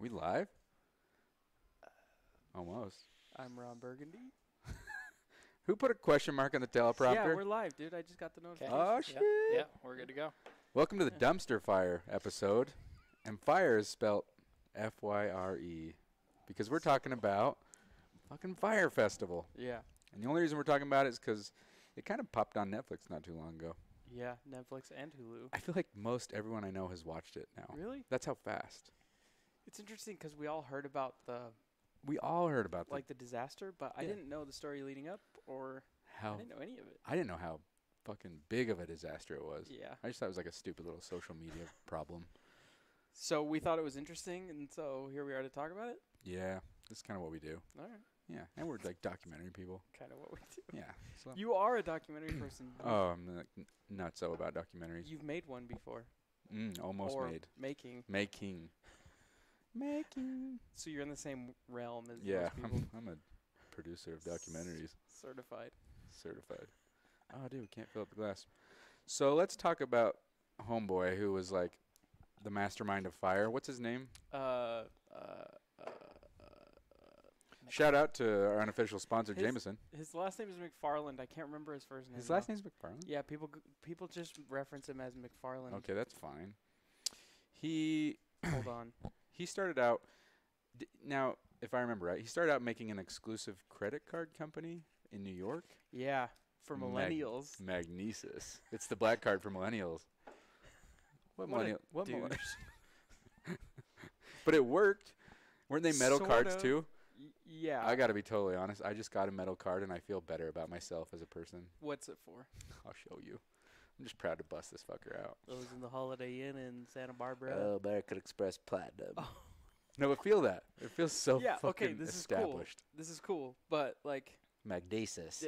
We live? Almost. I'm Ron Burgundy. Who put a question mark on the teleprompter? Yeah, we're live, dude. I just got the notification. Oh, shit. Yeah, we're good to go. Welcome to the Dumpster Fire episode. And fire is spelled F-Y-R-E. Because we're talking about fucking Fyre Festival. Yeah. And the only reason we're talking about it is because it kind of popped on Netflix not too long ago. Yeah, Netflix and Hulu. I feel like most everyone I know has watched it now. Really? That's how fast. It's interesting because we all heard about We all heard about the disaster, but I didn't know the story leading up, or I didn't know any of it. I didn't know how fucking big of a disaster it was. Yeah. I just thought it was like a stupid little social media problem. So we thought it was interesting, and so here we are to talk about it. Yeah, that's kind of what we do. All right. Yeah, and we're like documentary people. Kind of what we do. Yeah. So. You are a documentary person. Oh, I'm like nutso about documentaries. You've made one before. Almost or made. Making. So you're in the same realm as most people. I'm a producer of documentaries. Certified. Oh, dude, can't fill up the glass. So let's talk about Homeboy, who was like the mastermind of Fyre. What's his name? Shout out to our unofficial sponsor, Jameson. His last name is McFarland. I can't remember his first name. His last name's McFarland? Yeah, people just reference him as McFarland. Okay, that's fine. Hold on. He started out, now, if I remember right, he started out making an exclusive credit card company in New York. Yeah, for millennials. Magnesis. It's the black card for millennials. What millennial? What millennials? But it worked. Weren't they metal cards too? Yeah. I got to be totally honest. I just got a metal card, and I feel better about myself as a person. What's it for? I'll show you. I'm just proud to bust this fucker out. Those in the Holiday Inn in Santa Barbara. Oh, American Express Platinum. Oh. No, but feel that. It feels so fucking established. Is cool. This is cool, but like Magnesis.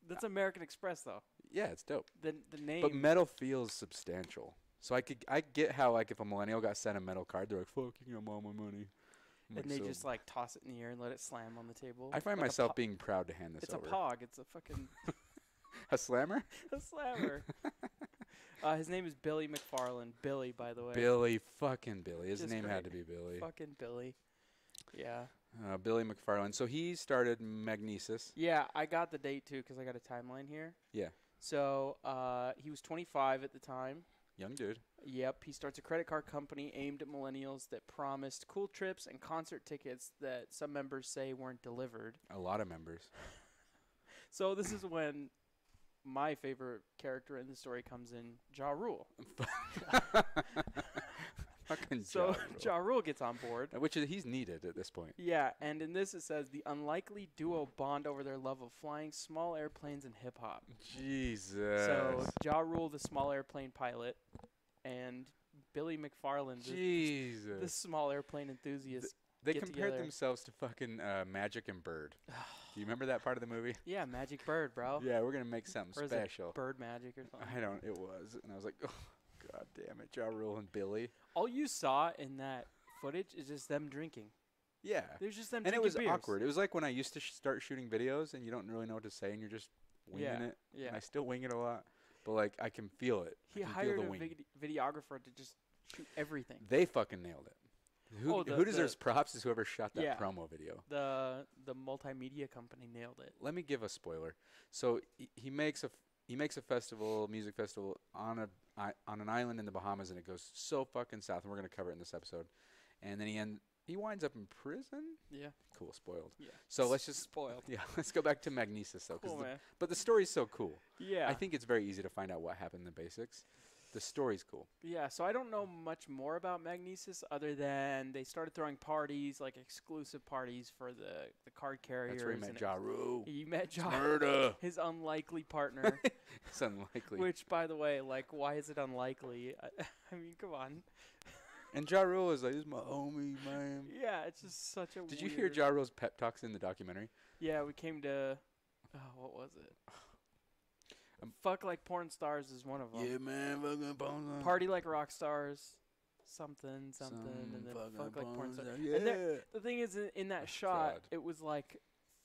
That's American Express though. Yeah, it's dope. The name. But metal feels substantial. So I get how like if a millennial got sent a metal card, they're like, "Fuck, you can have all my money." And they just like toss it in the air and let it slam on the table. I find myself being proud to hand this over. It's a pog. It's a fucking a slammer. A slammer. His name is Billy McFarland. Billy, by the way. Billy, fucking Billy. His Just name great. had to be Billy. Fucking Billy. Yeah. Billy McFarland. So he started Magnesis. Yeah, I got the date too because I got a timeline here. Yeah. So he was 25 at the time. Young dude. Yep. He starts a credit card company aimed at millennials that promised cool trips and concert tickets that some members say weren't delivered. A lot of members. So this is when my favorite character in the story comes in, Ja Rule. Fucking so Ja Rule gets on board. Which he's needed at this point. Yeah, and in this it says the unlikely duo bond over their love of flying small airplanes and hip-hop. Jesus. So Ja Rule, the small airplane pilot, and Billy McFarland, the small airplane enthusiast. They compared themselves to fucking Magic and Bird. Do you remember that part of the movie? Yeah, Magic Bird, bro. Yeah, we're going to make something or special. Is it Bird Magic or something? It was. And I was like, oh, God damn it, Ja Rule and Billy. All you saw in that footage is just them drinking. Yeah. There's just them drinking beers. And it was awkward. It was like when I used to start shooting videos and you don't really know what to say and you're just winging it. Yeah. And I still wing it a lot. But, like, I can feel it. He hired a videographer to just shoot everything. They fucking nailed it. Who deserves props is whoever shot that promo video. The multimedia company nailed it. Let me give a spoiler. So he makes a music festival on an island in the Bahamas, and it goes so fucking south, and we're gonna cover it in this episode. And then he winds up in prison. Yeah. Cool. Spoiled. Yeah. So let's just spoiled. Yeah. Let's go back to Magnesis though, cool, but the story's so cool. Yeah. I think it's very easy to find out what happened in the basics. The story's cool. Yeah, so I don't know much more about Magnesis other than they started throwing parties, like exclusive parties for the card carriers. That's where he met Ja Rule. He met his unlikely partner. It's unlikely. Which, by the way, like, why is it unlikely? I mean, come on. And Ja Rule is like, this is my homie, man. Yeah, it's just such a Did you hear Ja Rule's pep talks in the documentary? Yeah, we came to, what was it? Fuck like porn stars is one of them. Yeah, man, fucking porn stars. Party like rock stars, something, and then fuck like porn stars. Yeah. And the thing is, in that shot, it was like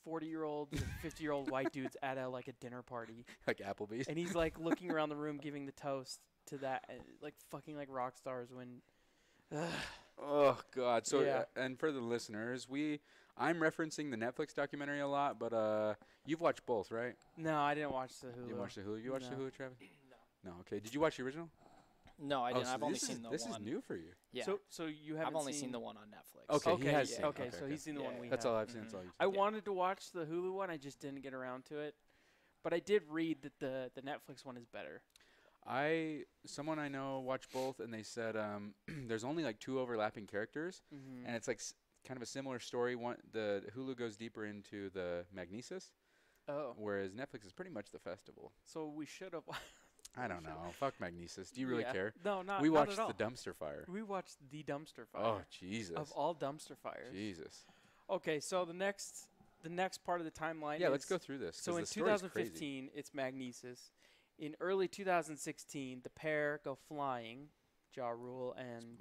40-year-old, 50-year-old white dudes at a dinner party. Like Applebee's. And he's like looking around the room, giving the toast to that, like fucking like rock stars when. Oh God! So Yeah. and for the listeners, I'm referencing the Netflix documentary a lot, but you've watched both, right? No, I didn't watch the Hulu. You watched the Hulu. You watched the No. Hulu, Travis? No. No. Okay. Did you watch the original? No, I Oh, didn't. so I've only this is seen the this one. is new for you. Yeah. So you haven't I've only seen seen the one on Netflix. Okay, he Okay, has yeah, seen. okay, so Okay. he's seen the one Yeah, we That's have. all I've seen. Mhm. That's all you've I seen. wanted to watch the Hulu one. I just didn't get around to it. But I did read that the Netflix one is better. Someone I know watched both, and they said there's only like 2 overlapping characters, Mm-hmm. and it's like kind of a similar story. One, the Hulu goes deeper into the Magnesis, Oh, whereas Netflix is pretty much the festival. so we should have. I don't know. Fuck Magnesis. Do you really Yeah. care? No, not. We not watched at all. the dumpster fire. We watched the dumpster fire Oh Jesus! of all dumpster fires. Jesus. Okay, so the next part of the timeline. Yeah, is, let's go through this. So 'cause in the story's crazy. 2015, it's Magnesis. In early 2016, the pair go flying. Ja Rule and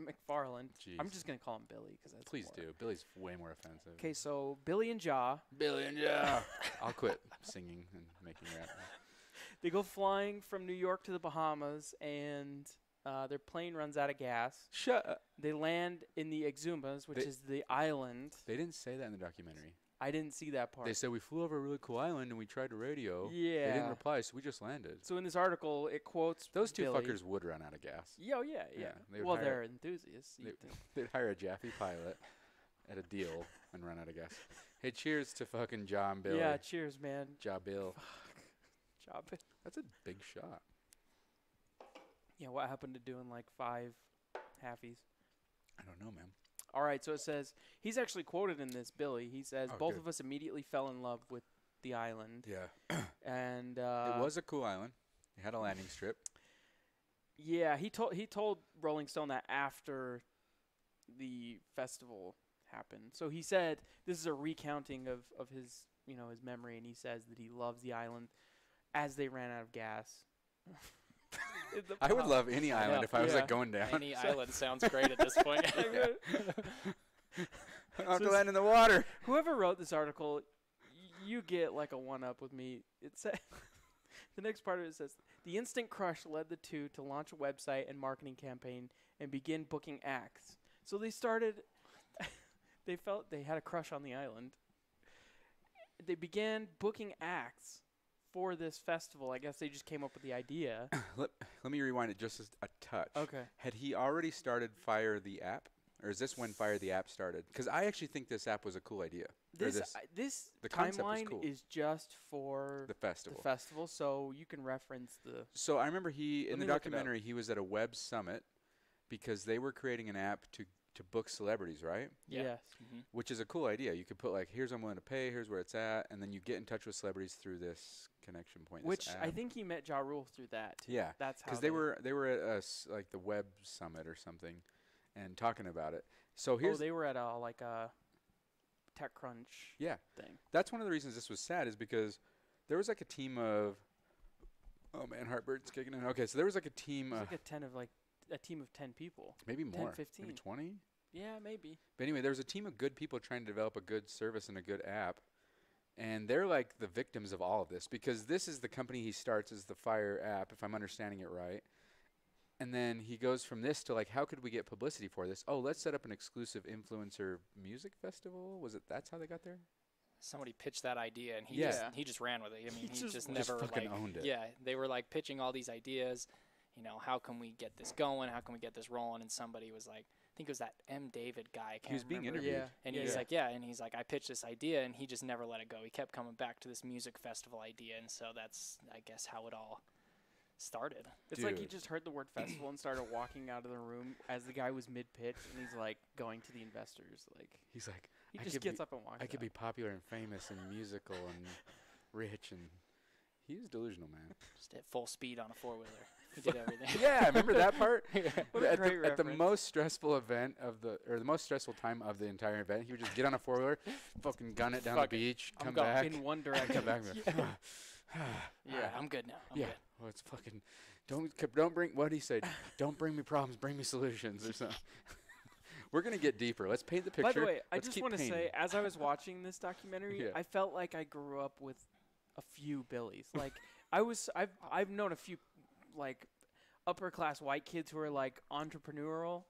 McFarland. I'm Jeez. just gonna call him Billy because that's Please more. do. Billy's way more offensive. Okay, so Billy and Ja, Billy and Ja. I'll quit singing and making rap. they go flying from New York to the Bahamas, and their plane runs out of gas. Shut up. They land in the Exumas, which They- is the island. They didn't say that in the documentary. I didn't see that part. They said we flew over a really cool island and we tried to radio. Yeah. They didn't reply, so we just landed. So in this article, it quotes Those two Billy. fuckers would run out of gas. Yeah, oh, yeah, yeah. Yeah, they would Well, hire- they're enthusiasts. you'd think. They'd hire a Jaffe pilot at a deal and run out of gas. Hey, cheers to fucking John Billy. Yeah, cheers, man. Ja Bill. Job. That's a big shot. Yeah, what happened to doing like 5 halfies? I don't know, man. All right, so it says he's actually quoted in this. Billy, he says Oh, both good. of us immediately fell in love with the island, Yeah. and It was a cool island. It had a landing strip. yeah. He told Rolling Stone that after the festival happened. So he said this is a recounting of his his memory, and he says that he loves the island as they ran out of gas. I would love any island Yeah. if I was Yeah. like going down. Any island sounds great at this point. I don't have So to land in the water. Whoever wrote this article, you get like a one-up with me. It said the next part of it says the instant crush led the two to launch a website and marketing campaign and begin booking acts. So they started. They felt they had a crush on the island. They began booking acts for this festival. I guess they just came up with the idea. Let me rewind it just a touch. Okay. Had he already started Fyre the app? Or is this when Fyre the app started? Because I actually think this app was a cool idea. Or This the concept was timeline cool. is just for the festival. the festival, so you can reference the. So I remember Let in the me look it up. documentary he was at a web summit because they were creating an app to book celebrities, right? Yeah. Yes. Mm-hmm. Which is a cool idea. You could put like, here's what I'm willing to pay, here's where it's at, and then you get in touch with celebrities through this connection point. this Which I app. think he met Ja Rule through that. Too. Yeah, That's how because they were at like the web summit or something, and talking about it. So here's they were at a TechCrunch yeah. thing. That's one of the reasons this was sad is because there was like a team of. Oh man, heartburn's kicking in. Okay, so there was like a team, It was like a team of 10 people. maybe 10, more, 15. maybe 20. Yeah, maybe. But anyway, there was a team of good people trying to develop a good service and a good app. And they're like the victims of all of this because this is the company he starts as the Fyre app, if I'm understanding it right. And then he goes from this to like, how could we get publicity for this? Oh, let's set up an exclusive influencer music festival. That's how they got there? Somebody pitched that idea, and Yeah. he just ran with it. I mean, he just Just never fucking like, owned it. Yeah, they were like pitching all these ideas. How can we get this going? How can we get this rolling? And somebody was like, I think it was that M. David guy. I can't He was being remember. interviewed. Yeah. And he's like, I pitched this idea, and he just never let it go. He kept coming back to this music festival idea, and so that's, I guess, how it all started. It's like he Dude. just heard the word festival and started walking out of the room as the guy was mid-pitch, and he's like going to the investors. Like He's like, he I just could gets be- up and walks I could out. be popular and famous and musical and rich. And he was delusional, man. Just at full speed on a four-wheeler. He did everything. Yeah, remember that part? What a at, great the, at the reference. most stressful event the most stressful time of the entire event, he would just get on a four-wheeler, fucking gun it down Fuck the it. beach, I'm come going. back, in one and direction. come back. And be like, All right, I'm good now. I'm yeah. good. Well, it's fucking. Don't bring. What did he say? Don't bring me problems. Bring me solutions or something. We're gonna get deeper. Let's paint the picture. By the way, I Let's just keep want to say, painting. as I was watching this documentary, Yeah. I felt like I grew up with a few Billies. Like I've known a few, like upper class white kids who are like entrepreneurial.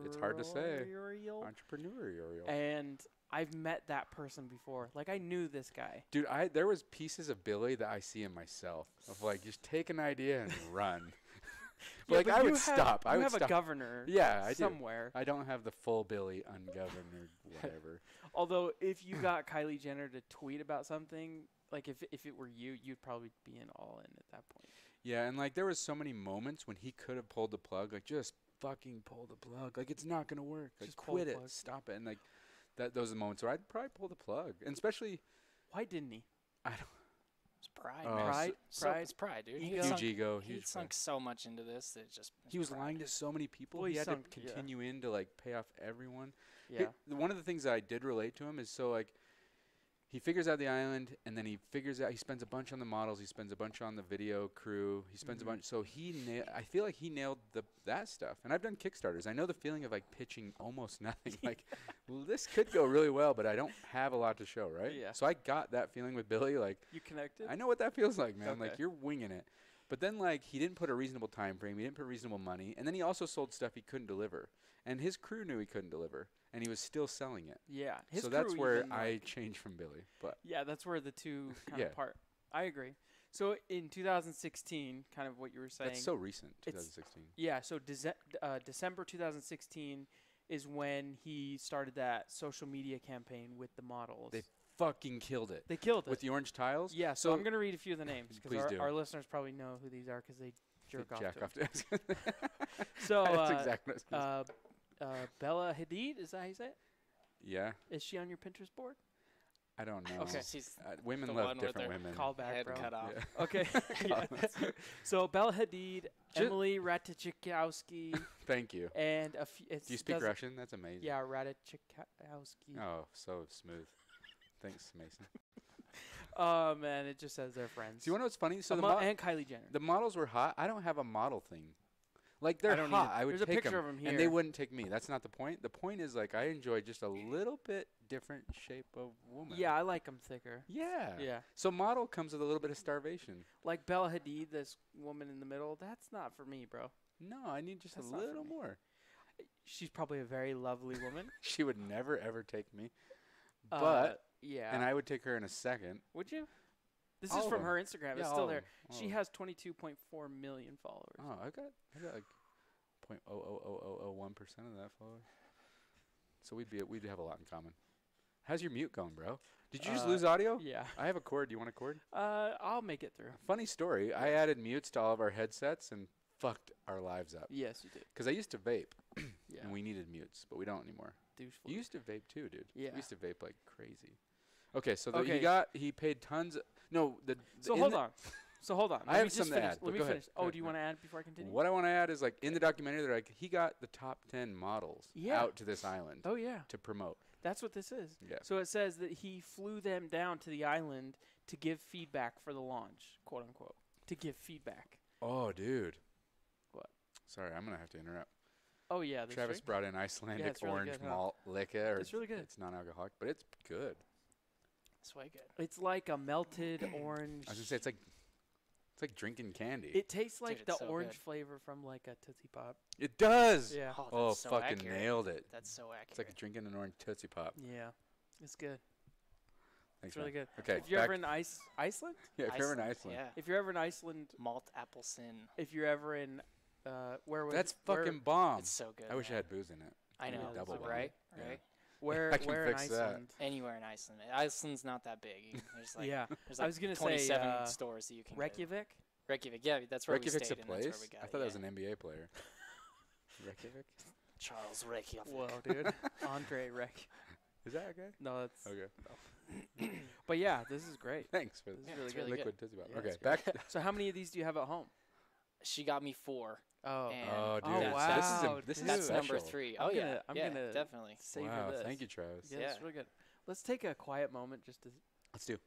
It's hard to say. Entrepreneurial. And I've met that person before. Like I knew this guy. Dude, there was pieces of Billy that I see in myself of like just take an idea and run. Yeah, like but I you would have, stop. I you would have stop. a governor. Yeah, I do. somewhere. I don't have the full Billy ungoverned whatever. Although if you got Kylie Jenner to tweet about something, like if it were you, you'd probably be in all in at that point. Yeah, and like there was so many moments when he could have pulled the plug, like just fucking pull the plug. Like it's not gonna work. Like Just pull the quit it. plug. Stop it. And like those are the moments where I'd probably pull the plug. And especially Why didn't he? I don't It's pride, Oh, man. Pride? It's pride, dude. Ego. Sunk, huge ego, he huge sunk so much into this that it just it's he was pride. lying to so many people. Well, he he had sunk- to yeah. continue in to like pay off everyone. Yeah. One of the things that I did relate to him is so like he figures out the island and then he spends a bunch on the models, he spends a bunch on the video crew, he spends Mhm. a bunch so I feel like he nailed that stuff. And I've done Kickstarters. I know the feeling of like pitching almost nothing. Like well, this could go really well, but I don't have a lot to show, right? Yeah. So I got that feeling with Billy like You connected? I know what that feels like, man. Like Okay. you're winging it. But then like he didn't put a reasonable time frame, he didn't put reasonable money, and then he also sold stuff he couldn't deliver. And his crew knew he couldn't deliver, and he was still selling it. Yeah. His So that's crew where even, I like- changed from Billy. But Yeah, that's where the two kind Yeah. of part. I agree. So in 2016, kind of what you were saying. that's so recent, it's- 2016. Yeah, so December 2016 is when he started that social media campaign with the models. They fucking killed it. They killed it. With the orange tiles? Yeah, so I'm going to read a few of the names Please because do. our listeners probably know who these are because they jerk off Jack to off them. to So That's exactly what I was gonna say. Bella Hadid, is that how you say it? Yeah, Is she on your Pinterest board? I don't know. Okay. She's Women the love one with different her women. Call back, head bro. cut off. Yeah. Okay. Yeah. So Bella Hadid, Emily Ratajkowski, Thank you. and Do you speak Russian? That's amazing. Yeah, Ratajkowski. Oh, so smooth. Thanks, Mason. Oh man, it just says they're friends. Do you want to know what's funny? So and Kylie Jenner. the models were hot. I don't have a model thing. Like I they're don't hot. either. I would There's a take picture them, of 'em and they here. wouldn't take me. That's not the point. The point is like I enjoy just a little bit different shape of woman. Yeah, I like them thicker. Yeah. Yeah, So model comes with a little bit of starvation. like Bella Hadid, this woman in the middle. That's not for me, bro. No, I need just That's a not for little me. more. She's probably a very lovely woman. She would never ever take me, Uh, but yeah, and I would take her in a second. would you? This All is of from them. her Instagram. Yeah, It's all still of there. them. She has 22.4 million followers. Oh, I got like 0.00001% of that follower. So we'd have a lot in common. How's your mute going, bro? Did you just lose audio? Yeah. I have a cord. Do you want a cord? I'll make it through. Funny story. I added mutes to all of our headsets and fucked our lives up. Yes, you did. Because I used to vape, Yeah. and we needed mutes, but we don't anymore. Douche. You used to vape too, dude. Yeah. We used to vape like crazy. Okay, so Okay. he paid tons. No, So hold on. I Let me have just some to finish. add, but Let me go ahead. finish. Go Oh, ahead. do you want to add before I continue? What I want to add is like in the documentary, they're like he got the top 10 models Yeah. out to this island Oh yeah, to promote. that's what this is. Yeah. So it says that he flew them down to the island to give feedback for the launch, quote unquote, to give feedback. Oh, dude. What? Sorry, I'm gonna have to interrupt. Oh yeah, the Travis drink? brought in Icelandic it's really orange good, huh? malt liquor. It's really good. It's non-alcoholic, but it's good. It's way good. It's like a melted orange. I was gonna say it's like drinking candy. It tastes like it's the so orange good. flavor from like a Tootsie Pop. It does. Yeah. Oh, that's so fucking accurate. nailed it. That's so accurate. It's like drinking an orange Tootsie Pop. Yeah, it's good. Thanks, It's really man. good. Okay. If you're back- ever in Iceland, yeah, if you're ever in Iceland. Yeah. if you're ever in Iceland, Malt apple sin. if you're ever in, where was That's where- fucking bomb. It's so good. I wish I man. had booze in it. I Yeah, know. double whammy. right? Yeah. Right. where I can where in fix that. Iceland? Anywhere in Iceland. Iceland's not that big. There's like Yeah, there's I like was gonna say 27 stores that you can go. Reykjavik. Reykjavik. Yeah, that's where we Reykjavik's stayed. a And that's where place. we got I it, thought that was yeah. an NBA player. Reykjavik. Charles Reykjavik. Whoa, dude, Andre Reck. Is that okay? No, that's. Okay. But yeah, this is great. Thanks for This this. is really it's good. really Liquid Tootsie Pop. Yeah, Okay, it's back. So how many of these do you have at home? She got me 4. Oh, And Oh, dude. Oh, that's- wow, This is dude. That's special. number 3. I'm Oh yeah. gonna- I'm yeah, gonna- definitely. savor Wow, this. thank you, Travis. Yeah, it's Yeah. really good. Let's take a quiet moment just to. Let's do.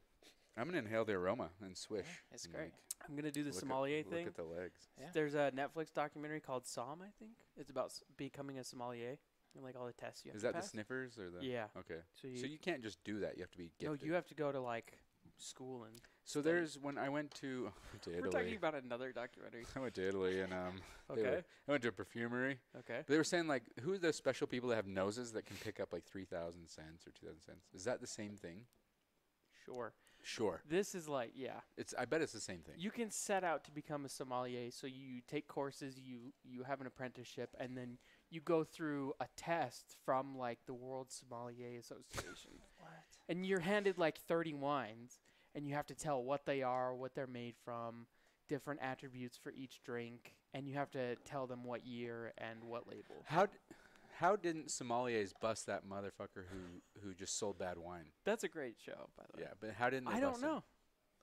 I'm gonna inhale the aroma and swish. It's and, great. like, I'm gonna do the look sommelier at, thing. Look at the legs. Yeah. There's a Netflix documentary called Somm, I think. It's about becoming a sommelier and like all the tests you have Is to that the pass. sniffers or the? Yeah. Okay. So So you can't just do that. You have to be no, gifted. you have to go to like school and. So there's when I went to We're talking about another documentary. I went to Italy and Okay. I went to a perfumery. Okay. But they were saying like, who are the special people that have noses that can pick up like 3,000 cents or 2,000 cents? Is that the same thing? Sure. Sure. This is like, yeah. I bet it's the same thing. You can set out to become a sommelier. So you take courses, you have an apprenticeship, and then you go through a test from like the World Sommelier Association. What? And you're handed like 30 wines, and you have to tell what they are, what they're made from, different attributes for each drink, and you have to tell them what year and what label. How didn't sommeliers bust that motherfucker who just sold bad wine? That's a great show, by the way. Yeah, but how didn't they I bust don't him? know.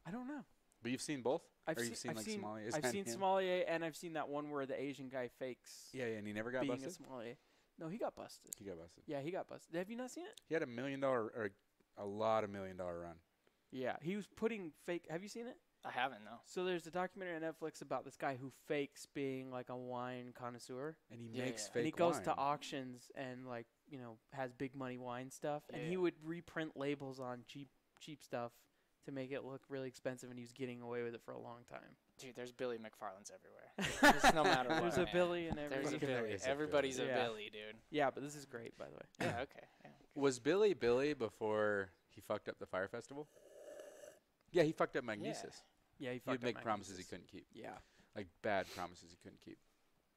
I don't know. But you've seen both? I've or seen, you've seen I've like seen, sommeliers? I've and seen him? sommelier, and I've seen that one where the Asian guy fakes Yeah, and he never got being busted? a sommelier. No, he got busted. He got busted. Yeah, he got busted. Have you not seen it? He had $1 million or a lot of $1 million run. Yeah, he was putting fake. Have you seen it? I haven't, no. So there's a documentary on Netflix about this guy who fakes being like a wine connoisseur, And he Yeah, makes yeah. fake and he goes wine. to auctions and like has big money wine stuff, and he Yeah. would reprint labels on cheap stuff to make it look really expensive, and he was getting away with it for a long time. Dude, there's Billy McFarland's everywhere. Just no matter what. There's a man. Billy and There's everything. a Billy. There is a Everybody's Billy. a Yeah. Billy, dude. Yeah, but this is great, by the way. Yeah, okay. Yeah. Was Billy before he fucked up the Fyre Festival? Yeah, he fucked up Magnesis. Yeah, he He fucked would up make promises he Magnesis. couldn't keep. Yeah, Like bad promises he couldn't keep.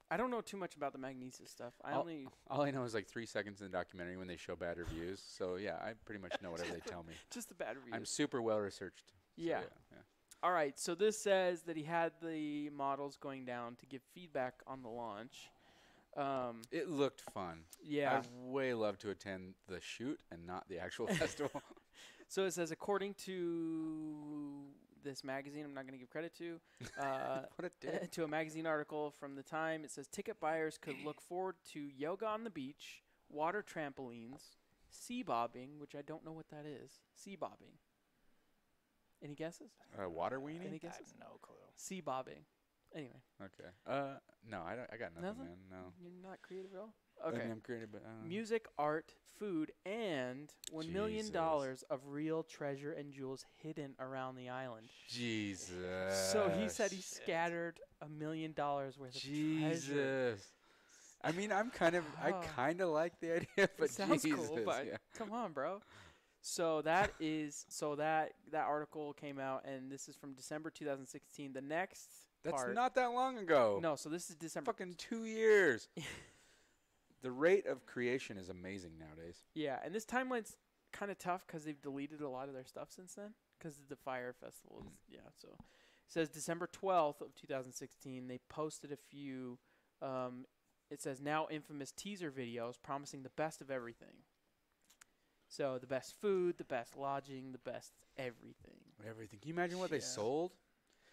I don't know too much about the Magnesis stuff. All I know is like 3 seconds in the documentary when they show bad reviews. So yeah, I pretty much know whatever they tell me. just the bad reviews. I'm super well researched. So, Yeah. yeah. All right, so this says that he had the models going down to give feedback on the launch. It looked fun. Yeah. I'd way love to attend the shoot and not the actual festival. So it says, according to this magazine, I'm not going to give credit to, What a dick. to a magazine article from the time, it says ticket buyers could look forward to yoga on the beach, water trampolines, sea bobbing, which I don't know what that is. Sea bobbing. Any guesses? Water Any weenie? I have guesses? no clue. Sea bobbing. Anyway, Okay. No, I got nothing, Nothing? man. No. you're not creative at all? I Okay. mean, I'm creative, but Music, art, food, and $1 million Jesus. of real treasure and jewels hidden around the island. Jesus. So he said he Shit. scattered $1 million worth of treasure. Jesus. I mean, I Oh. kind of like the idea, but It sounds Jesus, cool, but yeah. come on, bro. So that article came out, and this is from December 2016. The next That's part, not that long ago. no. So this is December. Fucking 2 years. The rate of creation is amazing nowadays. Yeah, and this timeline's kind of tough because they've deleted a lot of their stuff since then because of the Fyre Festival. Yeah, so it says December 12th of 2016. They posted a few. It says now infamous teaser videos promising the best of everything. So the best food, the best lodging, the best everything. Everything. Can you imagine what they Yeah. sold?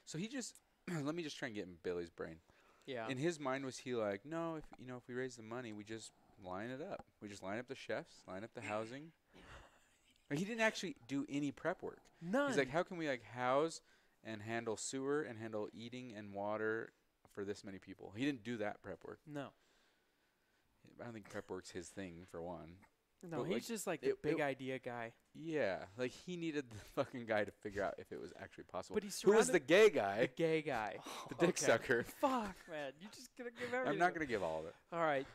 So he just let me just try and get in Billy's brain. Yeah. In his mind, was he like, no, if we raise the money, we just line it up. We just line up the chefs, line up the housing. But he didn't actually do any prep work. None. He's like, how can we like house and handle sewer and handle eating and water for this many people? He didn't do that prep work. no. I don't think prep work's his thing for one. No, But, he's like, just like the big idea guy. Yeah, like he needed the fucking guy to figure out if it was actually possible. But he's Who was the surrounded- gay The guy? gay guy. The dick Okay. sucker. Fuck, man. You're just going to give everything. I'm not gonna give all of it. All right.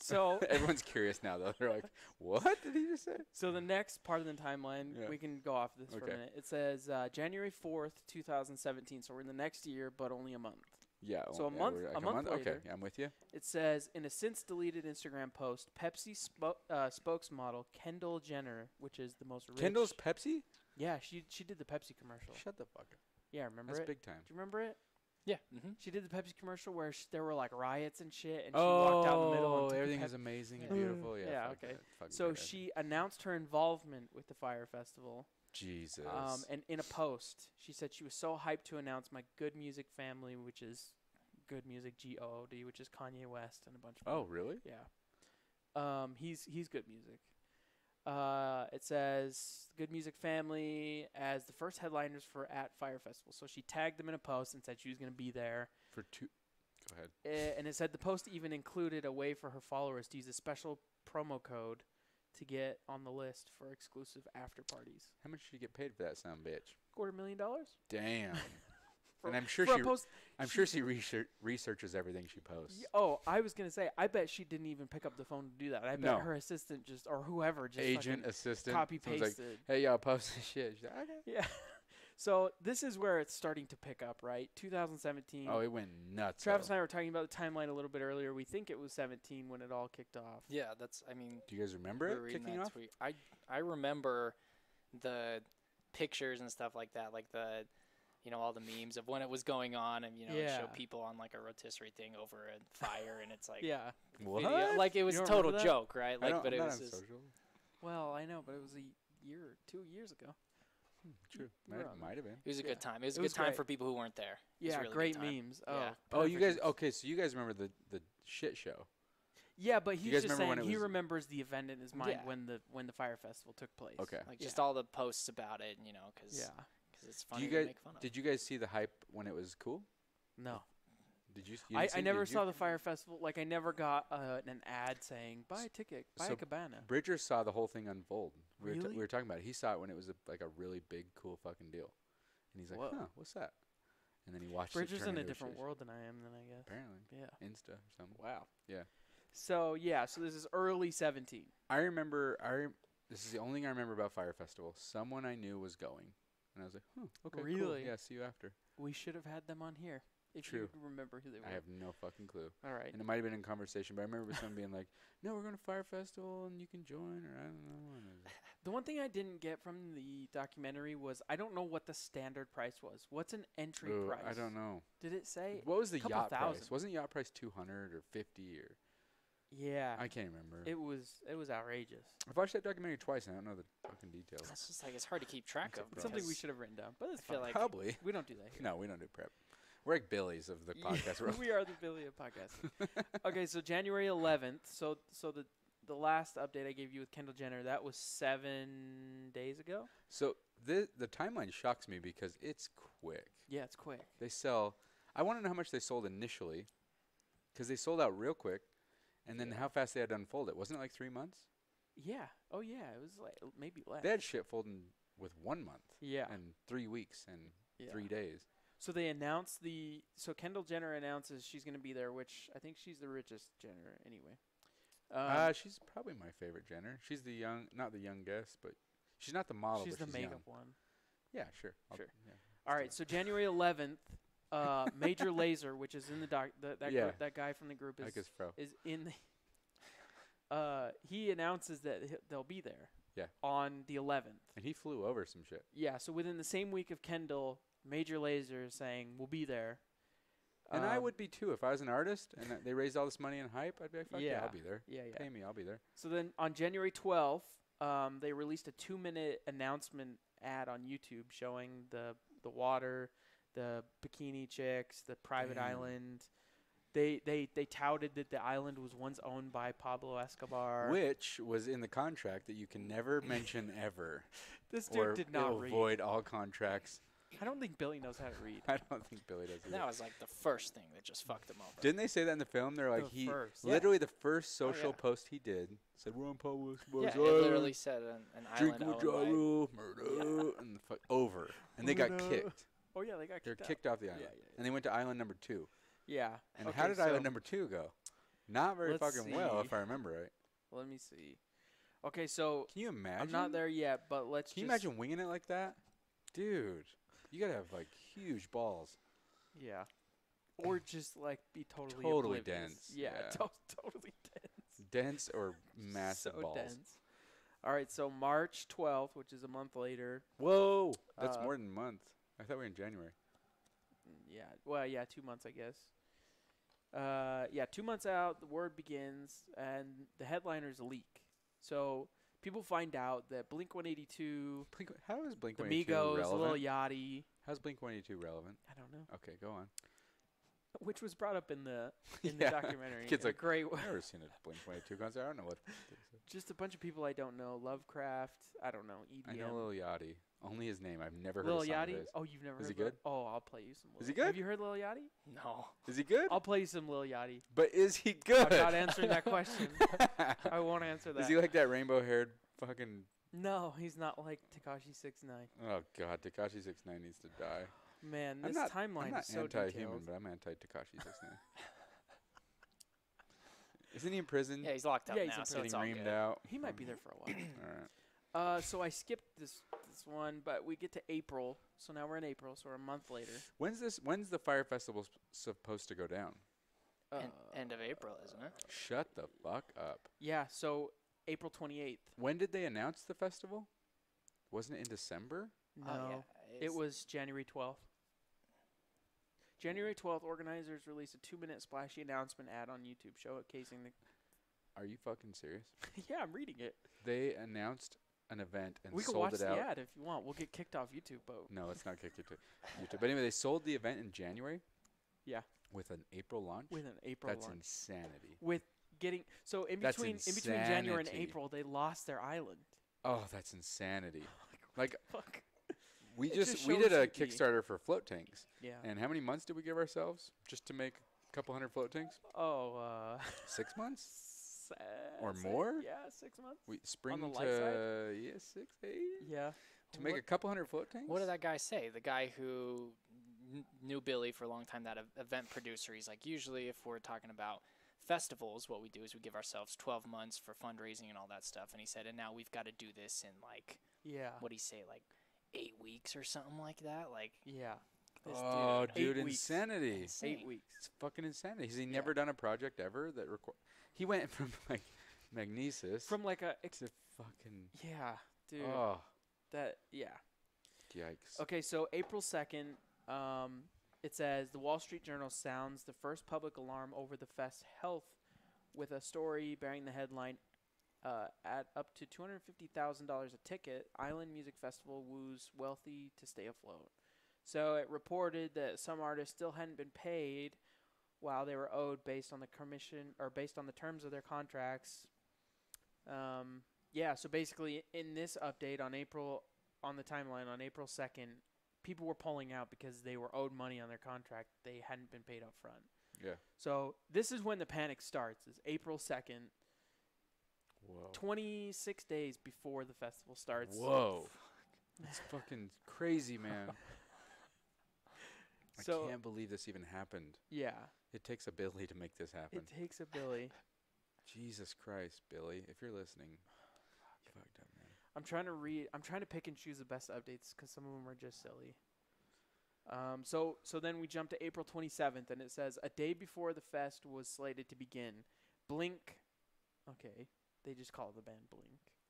So Everyone's curious now, though. They're like, "What did he just say?" So the next part of the timeline, Yeah. we can go off this for a Okay. minute. It says January 4th, 2017. So we're in the next year, but only a month. Yeah. So a yeah, month- we're a like month Okay, later. yeah, I'm with you. It says in a since deleted Instagram post, Pepsi spokesmodel Kendall Jenner, which is the most rich. Kendall's Pepsi? Yeah, she did the Pepsi commercial. Shut the fuck up. Yeah, remember That's it? big time. Do you remember it? Yeah. Mm-hmm. She did the Pepsi commercial where there were like riots and shit, and she walked out in the middle. And took a everything Pep- is amazing and Yeah. beautiful. Yeah. Yeah, fuck okay. that. Fucking So great idea. she announced her involvement with the Fyre Festival. Jesus. And in a post, she said she was so hyped to announce my Good Music family, which is Good Music GOOD, which is Kanye West and a bunch of Oh, really? yeah. He's Good Music. It says Good Music family as the first headliners for at Fyre Festival. So she tagged them in a post and said she was going to be there. For two. Go ahead. And it said the post even included a way for her followers to use a special promo code to get on the list for exclusive after parties. How much did you get paid for that son of a bitch? $250,000. Damn. For- and I'm sure for a she post- she researches everything she posts. Oh, I was gonna say, I bet she didn't even pick up the phone to do that. I bet No. her assistant or whoever just Agent, fucking assistant, copy someone's like, pasted. hey, y'all, post this shit. She's like, okay. Yeah. So this is where it's starting to pick up, right? 2017. Oh, it went nuts. Travis though. and I were talking about the timeline a little bit earlier. We think it was 17 when it all kicked off. Yeah, that's. I mean, Do you guys remember we it were reading kicking that off? tweet. I remember the pictures and stuff like that, like the, all the memes of when it was going on, and it show Yeah. people on like a rotisserie thing over a fire, and it's like Yeah. What? video, like it was You a don't total remember that? joke, right? I Like, don't, but I'm it not was on just, social. Well, I know, but it was a year or 2 years ago. True. You were on Might have been. it was a Yeah. good time. It was a It good was time great. for people who weren't there. It was a Yeah, really great good time. memes. Oh, Yeah. Oh, you perfect guys. memes. Okay, so you guys remember the shit show? Yeah, but you he's guys just remember when saying it he was- remembers the event in his mind Yeah. when the Fyre Festival took place. Okay. Like Yeah. just all the posts about it, because Yeah. it's Do funny you to guys make fun of. did you guys see the hype when it was cool? No. Did you? I never saw the Fyre Festival. Like, I never got an ad saying, buy a ticket, buy So a cabana. Bridger saw the whole thing unfold. Really? We were talking about it. He saw it when it was like a really big, cool fucking deal, and he's like, Whoa. "Huh, what's that?" And then he watched. Bridger's it turn in a into different shit. world than I am, then, I guess. Apparently, Yeah. Insta or something. Wow. Yeah. So, so this is early 17. I remember. This is the only thing I remember about Fyre Festival. Someone I knew was going, and I was like, "Huh, okay, cool. Really? Yeah, see you after." We should have had them on here if True. you remember who they were. I have no fucking clue. All right. And it might have been in conversation, but I remember someone being like, "No, we're going to Fyre Festival, and you can join," or I don't know. And I was like, The one thing I didn't get from the documentary was I don't know what the standard price was. What's an entry "Ooh, price? I don't know. Did it say? What was the couple yacht price? thousand. Wasn't yacht price 200 or 50 or Yeah. I can't remember. It was outrageous. I've watched that documentary twice and I don't know the fucking details. It's just like it's hard to keep track of. It's Something we because should have written down, but it's I feel fine. like Probably. We don't do that here. No, we don't do prep. We're like Billies of the podcast world. We are the Billy of podcasting. Okay, so January 11th. So the last update I gave you with Kendall Jenner, that was 7 days ago. So the timeline shocks me because it's quick. Yeah, it's quick. They sell. I want to know how much they sold initially, because they sold out real quick, and then Yeah. how fast they had to unfold it. Wasn't it like 3 months? Yeah. Oh yeah, it was like maybe less. They had shit folding with 1 month Yeah. and 3 weeks and Yeah. 3 days. So they announced so Kendall Jenner announces she's going to be there, which I think she's the richest Jenner anyway. She's probably my favorite Jenner. She's not the youngest, but she's not the model. she's but the she's makeup young. one. Yeah, sure. Sure. Yeah. All right, so January 11th, Major Lazer, which is in the Yeah. that guy from the group I guess Fro. is in the he announces that they'll be there. Yeah. On the 11th. And he flew over some shit. Yeah, so within the same week of Kendall, Major Lazer is saying we'll be there. And I would be too if I was an artist and they raised all this money and hype. I'd be like, fuck yeah, Yeah. I'll be there. Yeah, yeah. Pay me, I'll be there. So then on January 12th, they released a 2-minute announcement ad on YouTube showing the water, the bikini chicks, the private Damn. island. They touted that the island was once owned by Pablo Escobar. Which was in the contract that you can never mention ever. This or dude did it'll not read. void all contracts. I don't think Billy knows how to read. I don't think Billy does either. that was like the first thing that just fucked him over. Didn't they say that in the film? They're like, The first. Yeah. literally the first Oh, social yeah. post he did said, we're on Pablo Escobar's Yeah, it island. literally said an Drink island with owned by. Jaru, murder, and the fuck over. And they got Murder. kicked. Oh yeah, they got They're kicked out. kicked off the island. Yeah, yeah, And they went to island number 2. Yeah. And Okay, how did so island number 2 go? Not very let's fucking well, see. if I remember right. Let me see. Okay, so Can you imagine? I'm not there yet, but let's Can you just imagine winging it like that? Dude, you gotta have like huge balls. Yeah. Or just like be totally Totally oblivious. dense, Yeah, yeah. totally dense. Dense or massive So balls. dense. All right, so March 12th, which is a month later. Whoa, that's Uh, more than a month. I thought we were in January. Yeah, well, yeah, 2 months, I guess. Yeah, 2 months out, the word begins, and the headliners leak. So people find out that Blink 182, How is Blink the 182 Migos, relevant? Lil Yachty, How's Blink 182 relevant? I don't know, Okay, go on. which was brought up in the Yeah. documentary. Kid's in a like, great way. I've never seen a Blink 182 concert. I don't know what. Just a bunch of people I don't know. Lovecraft. I don't know. EDM. I know Lil Yachty. Only his name. I've never heard Lil a song Yachty. of his. Oh, you've never Is heard? he good? Oh, I'll play you some. Is he good? Have you heard Lil Yachty? No. Is he good? I'll play you some Lil Yachty. But is he good? I'm not answering that question. I won't answer that. Is he like that rainbow-haired fucking... No, he's not like Tekashi 6ix9ine. Oh, God. Tekashi 6ix9ine needs to die. Man, I'm this not, timeline I'm not is so anti-human, detailed. but I'm anti-Tekashi 6ix9ine. Isn't he in prison? Yeah, he's locked up Yeah, he's now, in so Getting it's all reamed good. out. He might be there for a while. All right. So I skipped this one, but we get to April. So now we're in April, so we're a month later. When's the Fyre Festival supposed to go down? End of April, isn't it? Shut the fuck up. Yeah, so April 28th. When did they announce the festival? Wasn't it in December? No, Oh, yeah. it was January 12th. January 12th, organizers released a 2-minute splashy announcement ad on YouTube showcasing the... Are you fucking serious? Yeah, I'm reading it. They announced an event and We can sold watch it the out. ad if you want. We'll get kicked off YouTube, but... No, let's not kick it to YouTube. But anyway, they sold the event in January. Yeah. With an April launch. With an April That's launch. insanity. With getting... So in That's between January and insanity. April, they lost their island. Oh, that's insanity. Like Fuck. we It just just we shows did a you the- Kickstarter for float tanks. Yeah. And how many months did we give ourselves just to make a couple hundred float tanks? Oh, 6 months? s- Or six- more? Yeah, 6 months. We spring the to light side? 6, 8 Yeah. to make a couple hundred float tanks. What did that guy say? The guy who knew Billy for a long time, that event producer. He's like, usually if we're talking about festivals, what we do is we give ourselves 12 months for fundraising and all that stuff. And he said, and now we've got to do this in like, Yeah. what do you say, like 8 weeks or something like that? Like, Yeah. This Oh, dude, 8 weeks. insanity! insane. 8 weeks. It's fucking insanity. Has he never done a project ever that He went from like Magnesis From like a... to fucking Yeah, dude. oh Yeah. yikes. Okay, so April 2nd, it says the Wall Street Journal sounds the first public alarm over the fest health with a story bearing the headline, at up to $250,000 a ticket, Island Music Festival woos wealthy to stay afloat. So it reported that some artists still hadn't been paid while they were owed based on the commission or based on the terms of their contracts. Yeah, so basically in this update on the timeline on April 2nd, people were pulling out because they were owed money on their contract. They hadn't been paid up front. Yeah. So this is when the panic starts. Is April 2nd, Whoa. 26 days before the festival starts. Whoa. That's fucking crazy, man. So I can't believe this even happened. yeah, It takes a Billy to make this happen. it takes a Billy. Jesus Christ, Billy, if you're listening, you fucked up, man. I'm trying to pick and choose the best updates because some of them are just silly. So then we jump to April 27th, and it says a day before the fest was slated to begin, Blink. Okay, they just call the band Blink,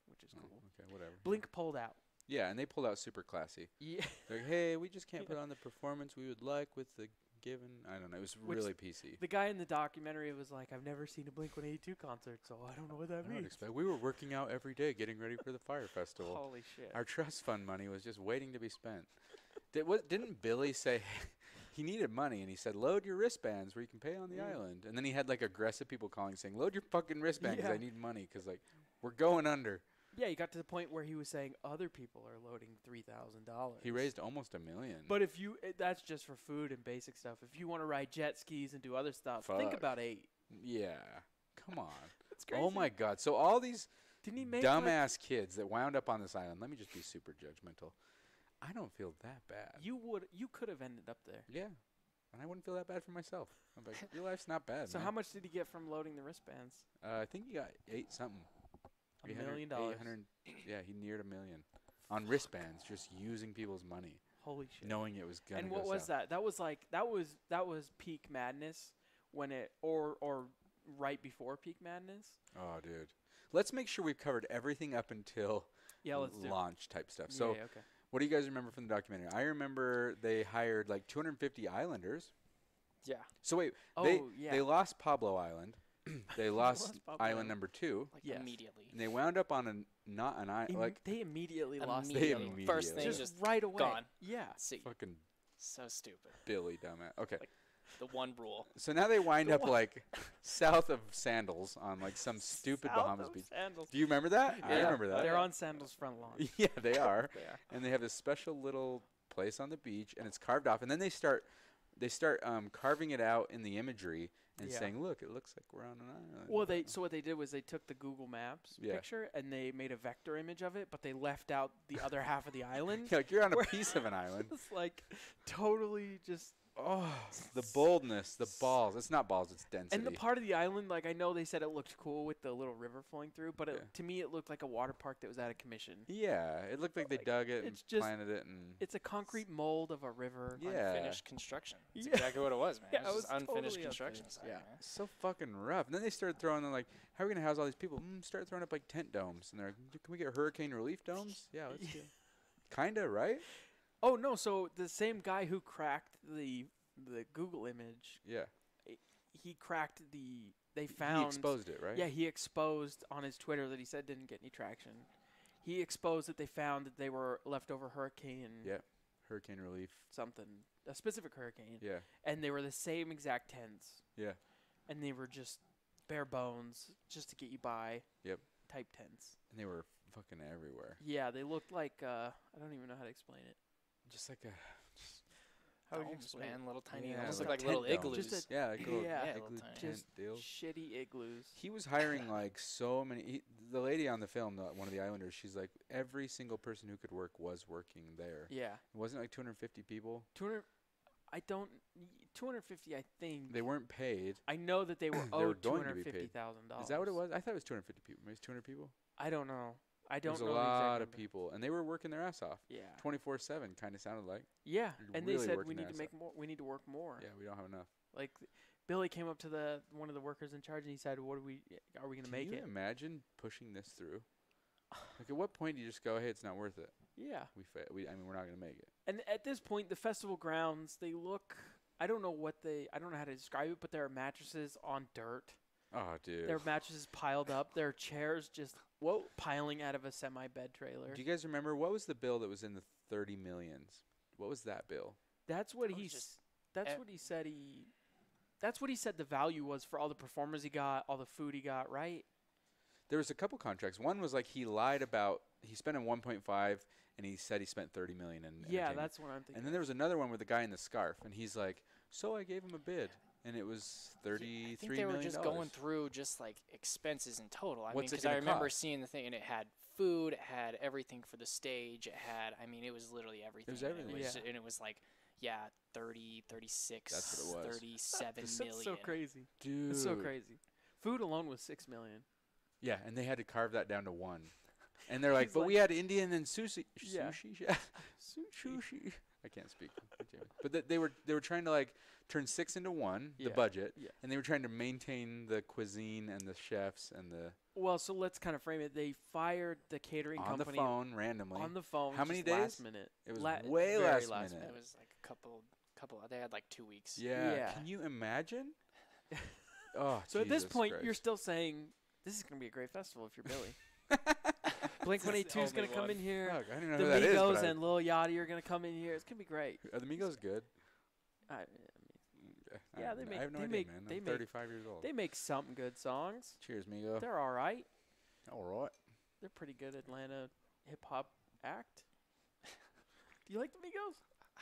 which is cool. Okay, whatever. Blink pulled out. Yeah, and they pulled out super classy. Yeah. They're like, hey, we just can't put on the performance we would like with the given. I don't know. It was Which really PC. The guy in the documentary was like, I've never seen a Blink-182 concert, so I don't know what that I don't means. expect. We were working out every day, getting ready for the Fyre Festival. Holy shit. Our trust fund money was just waiting to be spent. Didn't Billy say he needed money, and he said, load your wristbands where you can pay on the Yeah. island. And then he had like aggressive people calling saying, load your fucking wristband because Yeah. I need money because like we're going under. Yeah, he got to the point where he was saying other people are loading $3,000. He raised almost $1 million. But if you, that's just for food and basic stuff. If you want to ride jet skis and do other stuff, think Fuck. about 8. Yeah, come on. That's crazy. Oh my God. So all these Didn't he make dumbass kids that wound up on this island. Let me just be super judgmental. I don't feel that bad. You could have ended up there. Yeah. And I wouldn't feel that bad for myself. I'm like, your life's not bad, So man. how much did he get from loading the wristbands? I think he got 8 something. $1 million. 800, yeah, he neared $1 million on wristbands, just using people's money, Holy shit. knowing it was gonna. And go what was south. that? That was peak madness when it or right before peak madness. Oh, dude. Let's make sure we've covered everything up until Yeah, let's do. launch type stuff. Yeah, So, yeah, okay. what do you guys remember from the documentary? I remember they hired like 250 islanders. Yeah. So wait, Oh, yeah. they lost Pablo Island. They lost lost Pablo island Island. number 2. Like Yes. immediately. And they wound up on not an island. Like They immediately lost They it. Immediately. First thing, immediately. just just right away. gone. Yeah. See. fucking So stupid. Billy dumbass. Okay. Like- The one rule. So now they wind up like south of Sandals on like some stupid South Bahamas of beach. Sandals. Do you remember that? I Yeah, remember that. They're on Sandals' front lawn. Yeah, they are. They are. And they have this special little place on the beach, and it's carved off. And then they start carving it out in the imagery and Yeah. saying, "Look, it looks like we're on an island." Well, so what they did was they took the Google Maps Yeah. picture and they made a vector image of it, but they left out the other half of the island. Yeah, like you're on a Where- piece of an island. It's like totally just. Oh, the boldness, the balls. It's not balls, it's density. And the part of the island, like I know they said it looked cool with the little river flowing through, but Yeah. to me it looked like a water park that was out of commission. Yeah, it looked like they Like, dug it and it's just- planted it, and It's a concrete mold of a river. yeah, Unfinished construction. That's Yeah. exactly what it was, man. Yeah, it it was was just unfinished totally construction unfinished. site, Yeah. man. so fucking rough. And then they started throwing them like, how are we gonna house all these people? Start throwing up like tent domes, and they're like, can we get hurricane relief domes? Yeah, let's do. Kinda right? Oh no! So the same guy who cracked the Google image, Yeah, he cracked the. They he found. exposed it, right? Yeah, he exposed on his Twitter that he said didn't get any traction. He exposed that they found that they were leftover hurricane Yeah. Hurricane relief. something, a specific hurricane, Yeah, and they were the same exact tents, yeah. and they were just bare bones, just to get you by. Yep. Type tents. And they were fucking everywhere. Yeah, they looked like I don't even know how to explain it. Just like a. How would you Domes, explain man, little tiny, Yeah, almost like look like little tent domes. igloos. Just a- Yeah, like a little Yeah. Yeah, igloo little tiny. tent Just deal. shitty igloos. He was hiring like so many. The lady on the film, one of the Islanders, she's like every single person who could work was working there. Yeah, It wasn't like 250 people. 200. I don't. 250. I think. They weren't paid. I know that they were They were owed going to be paid. $250,000. Is that what it was? I thought it was 250 people. Maybe it's 200 people. I don't know. I don't There's know a the exact lot of number. people, and they were working their ass off. Yeah. 24/7 kind of sounded like. Yeah, You're and really they said working we need their to ass make more. We need to work more. Yeah, we don't have enough. Like Billy came up to one of the workers in charge and he said, "What are we going to Can make you it?" imagine pushing this through? Like, at what point do you just go, "Hey, it's not worth it. Yeah. I mean, we're not going to make it." And at this point, the festival grounds, they look. I don't know how to describe it, but there are mattresses on dirt. Oh, dude. There are mattresses piled up. There are chairs just piling out of a semi-bed trailer. Do you guys remember what was the bill that was in the 30 millions? What was that bill? That's what That was he's. just That's ev- what he said. That's what he said the value was for all the performers he got, all the food he got. Right? There was a couple contracts. One was like he lied about he spent in 1.5 and he said he spent 30 million in Yeah, entertainment. that's what I'm thinking. And then there was another one with the guy in the scarf and he's like, "So I gave him a bid and it was I 33 think they were million just dollars." going through just like expenses in total. I mean, What's it because I gonna remember cost? seeing the thing and it had food, it had everything for the stage, it had. I mean, it was literally everything. and everything. Yeah. And it was like, yeah, 30, 36, That's what it was. 37 That's million. so crazy. Dude. It's so crazy. Food alone was $6 million. Yeah, and they had to carve that down to 1. And they're like, He's "But we like- had Indian and sushi." Yeah. Sushi? Sushi. I can't speak. But they were trying to like turn 6 into 1, the Yeah, budget, yeah. and they were trying to maintain the cuisine and the chefs and the Well, so let's kind of frame it. They fired the catering on the company phone randomly. on the phone. How many just last days? minute. It was La- way very last last minute. It was like a couple. They had like 2 weeks. Yeah. Yeah. Can you imagine? Oh, So at this Jesus point, Christ. you're still saying this is going to be a great festival if you're Billy. Blink This is 182 is the going to only come in here. Fuck, I don't even know The who that is. Migos but and Lil Yachty are going to come in here. It's going to be great. are the Migos good? I I Yeah, they make- have no they idea, make- man. they I'm make- 35 years old. they make some good songs. Cheers, Migo. They're all right. All right. They're pretty good Atlanta hip hop act. Do you like the Migos?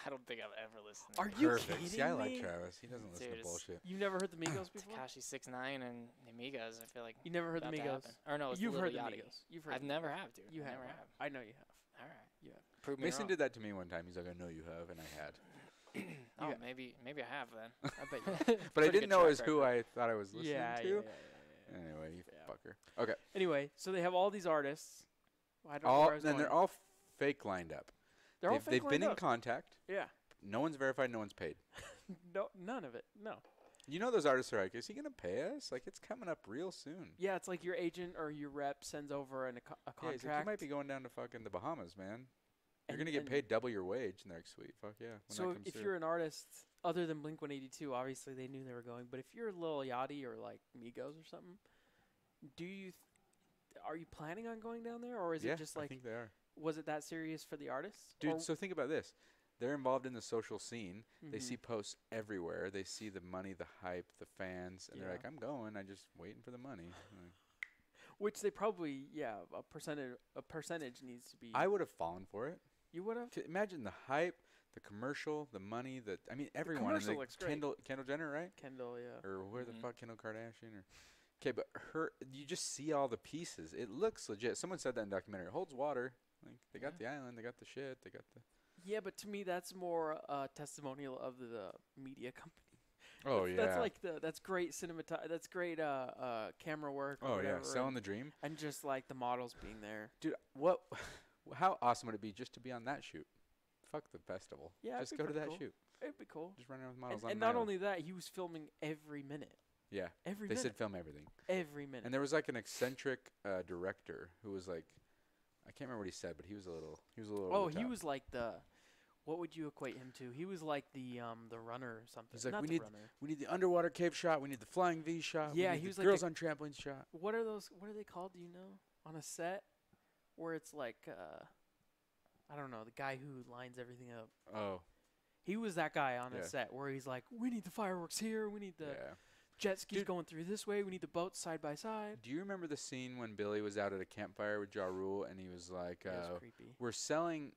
I don't think I've ever listened. to Are it. you Perfect. kidding See, I like me? Travis. He doesn't listen Dude, to it's- bullshit. You've never heard the Migos before? Takashi 6ix9ine and the Migos. I feel like You never heard the about to Migos? happen. Or no, it's You've the heard Lil the Yachty. Migos. You've heard. I've the never Migos. have, dude. You I have. never have. I know you have. All right. You have. Prove me Mason wrong. did that to me one time. He's like, "I know you have," and I had. Oh, Yeah. maybe I have then. I bet you. But I Pretty didn't good know it was track who record. I thought I was listening Yeah, to. yeah, yeah. Anyway, you Yeah. fucker. Okay. Anyway, so they have all these artists. I don't know All where I was then going. they're all fake lined up. They're all they've fake been lined in up. contact. Yeah. No one's verified. No one's paid. No, none of it. No. You know those artists are like, "Is he gonna pay us? Like it's coming up real soon." Yeah, it's like your agent or your rep sends over a Yeah, contract. he's like, "You might be going down to fucking the Bahamas, man. You're And- gonna get and paid double your wage." And they're like, "Sweet, fuck yeah." When So that comes if through. you're an artist other than Blink 182, obviously they knew they were going. But if you're Lil Yachty or like Migos or something, are you planning on going down there, or is yeah, it just I like think they are. was it that serious for the artists? Dude, Or- so think about this. they're involved in the social scene. They Mhm. see posts everywhere. They see the money, the hype, the fans, and they're Yeah. like, I'm going. I just waiting for the money. Like, Which they probably, a percentage needs to be. I would have fallen for it. You would have. Imagine the hype, the commercial, the money, I mean, everyone. commercial and looks great. Kendall Jenner, right? Kendall, yeah. Or where the Mhm. fuck, Kendall Kardashian? Or okay, but you just see all the pieces. It looks legit. Someone said that in documentary. It holds water. Like they got the island, they got the shit, they got the. Yeah, but to me, that's more a testimonial of the media company. Oh yeah. That's like that's great that's great camera work. Or Oh whatever, yeah, selling the dream, and just like the models being there. dude. What? How awesome would it be just to be on that shoot? Fuck the festival. Yeah, just it'd be go to that pretty cool. shoot. It'd be cool. Just run around with models. And, on not an island. only that, he was filming every minute. Yeah, Every they minute. said film everything. Every minute. And there was like an eccentric director who was like, I can't remember what he said, but he was a little. Oh, over the he top. was like the. What would you equate him to? He was like the runner or something. He's like, Not we the need runner. We need the underwater cave shot. We need the flying V shot. Yeah, we need he the was like girls the- on trampoline shot. What are those? What are they called? Do you know? On a set, where it's like, I don't know, the guy who lines everything up. Oh, He was that guy on Yeah. a set where he's like, we need the fireworks here. We need the yeah. jet skis Dude. going through this way. We need the boats side by side. Do you remember the scene when Billy was out at a campfire with Ja Rule and he was like, It was creepy. "We're selling."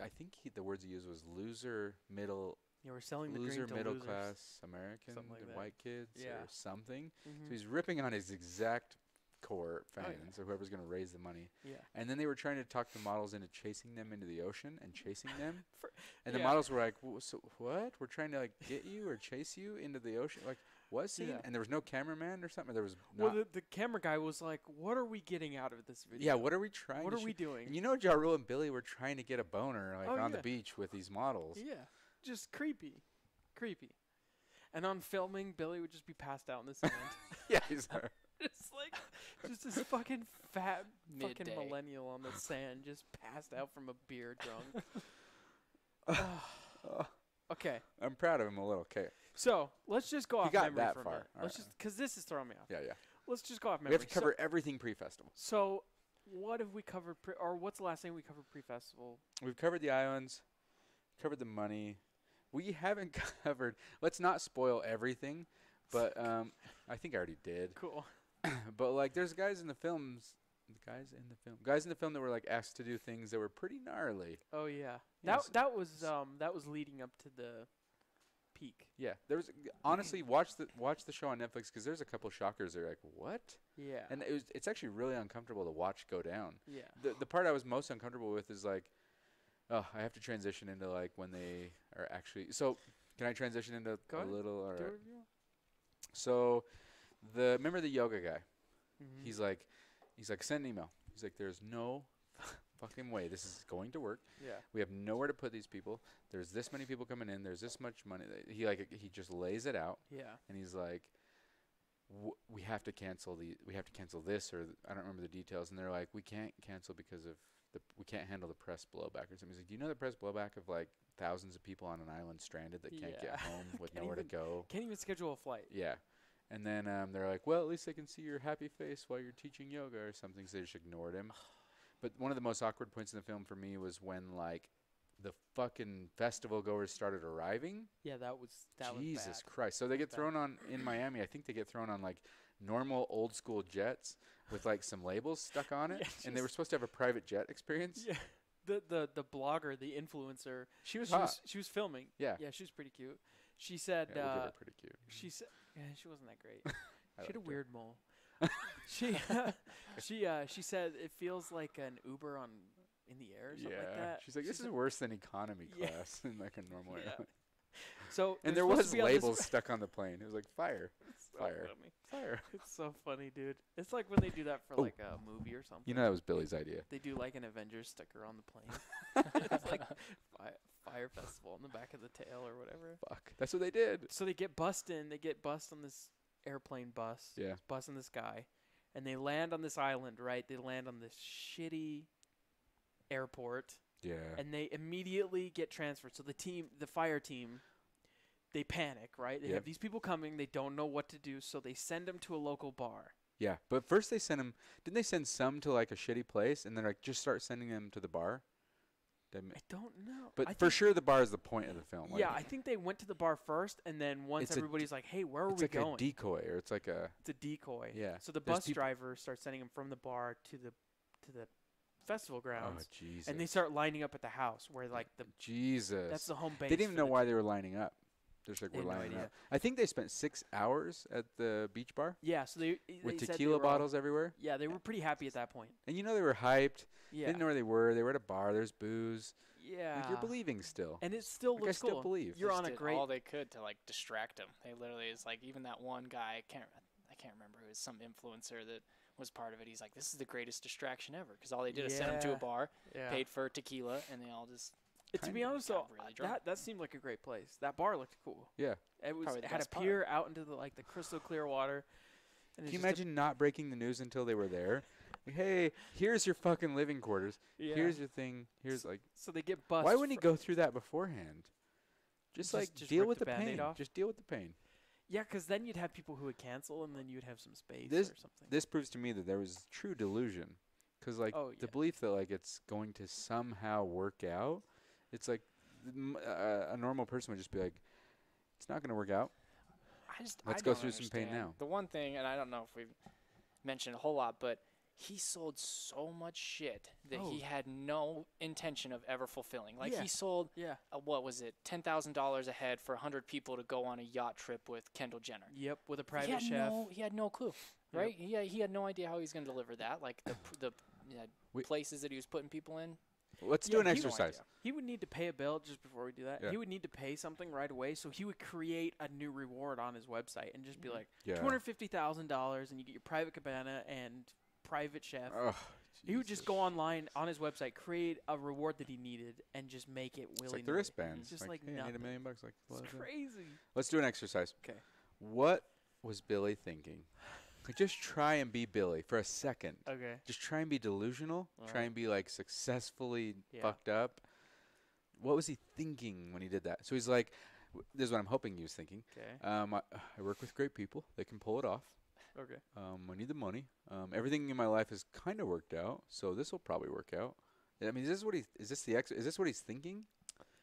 I think the words he used was loser middle Yeah, we're selling the loser dream to middle losers. class American Something like the that. white kids Yeah. or something. Mhm. So he's ripping on his exact core Oh, yeah. fans or whoever's going to raise the money. Yeah. And then they were trying to talk the models into chasing them into the ocean and chasing them. For- And the yeah. models were like, so what? We're trying to like get you or chase you into the ocean? Like, what scene? Yeah. And there was no cameraman or something? There was Well, not. the camera guy was like, what are we getting out of this video? Yeah, what are we trying What to are we shoot? doing? And you know, Ja Rule and Billy were trying to get a boner like Oh, on yeah. the beach with these models. Yeah. Just creepy. Creepy. And on filming, Billy would just be passed out in the sand. Yeah, he's Just like, just this fucking fat fucking Midday. millennial on the sand, just passed out from a beer drunk. Okay, I'm proud of him a little. Okay. so let's just go He off got memory that for a far. minute. All Let's right. just, because this is throwing me off. Yeah, yeah. Let's just go off We memory. have to cover everything pre-festival. So, what have we covered? Or what's the last thing we covered pre-festival? We've covered the islands, covered the money. We haven't covered. Let's not spoil everything, but I think I already did. Cool. But like, there's guys in the film that were like asked to do things that were pretty gnarly. Oh yeah, Yes. that was leading up to the peak. Yeah, there was honestly watch the show on Netflix because there's a couple shockers. They're like, what? Yeah. And it's actually really uncomfortable to watch go down. Yeah. The part I was most uncomfortable with is like, oh, I have to transition into like when they are actually. So can I transition into Go a ahead. little? All Do right. it if you want. So remember the yoga guy? Mhm. He's like send an email. He's like, there's no fucking way this is going to work. Yeah. We have nowhere to put these people. There's this many people coming in. There's this much money. He just lays it out, Yeah. and he's like, we have to cancel this, or I don't remember the details. And they're like, we can't cancel because of we can't handle the press blowback or something. He's like, do you know the press blowback of like thousands of people on an island stranded that can't Yeah. get home with Can't nowhere to even- go? Can't even schedule a flight. Yeah. And then they're like, well, at least they can see your happy face while you're teaching yoga or something. So they just ignored him. But one of the most awkward points in the film for me was when like the fucking festival goers started arriving. Yeah, that was Jesus bad. Christ. So they get bad. thrown on in Miami. I think they get thrown on like normal old school jets with like some labels stuck on it. Yeah, And they were just- supposed to have a private jet experience. Yeah. The blogger, the influencer, She was hot. she was filming. Yeah. Yeah, she was pretty cute. She said Yeah, we'll give her pretty cute. she said yeah, she wasn't that great. I She had a liked her. weird mole. she said it feels like an Uber on in the air or something like that. She's like, this is said- worse than economy Yeah. class in like a normal Yeah. airline. So And they're there supposed was to be on this- labels stuck on the plane. It was like fire, It's so fire, funny. fire. It's so funny, dude. It's like when they do that for Oh. like a movie or something. You know that was Billy's idea. They do like an Avengers sticker on the plane. It's like Fire Festival on the back of the tail or whatever. Fuck, that's what they did. So they get bussed in. They get bussed on this airplane bus. Yeah. Bussing this guy. And they land on this island, right? They land on this shitty airport. Yeah. And they immediately get transferred. So the fire team, they panic, right? They Yep. have these people coming. They don't know what to do. So they send them to a local bar. Yeah, but first they sent him. Didn't they send some to like a shitty place, and then like just start sending them to the bar? I don't know. But I for think- sure, the bar is the point of the film. Like, Yeah, I think they went to the bar first, and then once It's a everybody's like, "Hey, where are it's we like going?" a decoy, or it's like a It's a decoy. yeah. So the There's bus people- driver starts sending them from the bar to the festival Oh grounds, Jesus! and they start lining up at the house where like Jesus. that's the home base. They didn't even for know the why trip. they were lining up. They're just like, They we're had no lining idea. up. I think they spent 6 hours at the beach bar Yeah, so they with said they tequila were all- bottles everywhere. Yeah, they were pretty happy at that point. And you know they were hyped. Yeah, Didn't know where they were. They were at a bar. There's booze. yeah. Like, you're believing still. and it still Like, I looks still cool. believe. You're Just on a did great. all they could to like distract him. They literally is like even that one guy. I can't remember who was some influencer that was part of it. He's like, this is the greatest distraction ever because all they did is send him to Yeah. a bar, Yeah. paid for tequila, and they all just To be kinda honest, got though, really drunk. that seemed like a great place. That bar looked cool. Yeah. It was Probably it the had a best part. pier out into the like the crystal clear water. And Can it's you just a- imagine not breaking the news until they were there? Like, hey, here's your fucking living quarters. Yeah. Here's your thing. Here's like. So they get busted. Why wouldn't he go through that beforehand? Just like Just deal rip with the the Band-Aid pain. off? Just deal with the pain. Yeah, because then you'd have people who would cancel, and then you'd have some space This- or something. This proves to me that there was true delusion, because like Oh, the yeah. belief that like it's going to somehow work out. It's like a normal person would just be like, it's not going to work out. Let's go don't through some pain understand. now. The one thing, and I don't know if we've mentioned a whole lot, but he sold so much shit that Oh. he had no intention of ever fulfilling. Like Yeah. he sold, Yeah. what was it, $10,000 a head for 100 people to go on a yacht trip with Kendall Jenner. Yep, with a he private had chef. he had no clue, Yep. right? He had no idea how he was going to deliver that. Like the We- places that he was putting people in. Let's Yeah, do an he- exercise. He would need to pay a bill just before we do that. Yeah. He would need to pay something right away, so he would create a new reward on his website and just be like Yeah. $250,000, and you get your private cabana and private chef. Ugh, He would just go online on his website, create a reward that he needed, and just make it It's willy like the wristbands. Just like hey, I need nothing. $1 million. Like, It's crazy. let's do an exercise. 'Kay. What was Billy thinking? Like, just try and be Billy for a second. Okay. Just try and be delusional. Try Alright. and be like successfully Yeah. fucked up. What was he thinking when he did that? So he's like, this is what I'm hoping he was thinking. Okay. I work with great people. They can pull it off. Okay. I need the money. Everything in my life has kind of worked out, so this will probably work out. I mean, is this what he's thinking,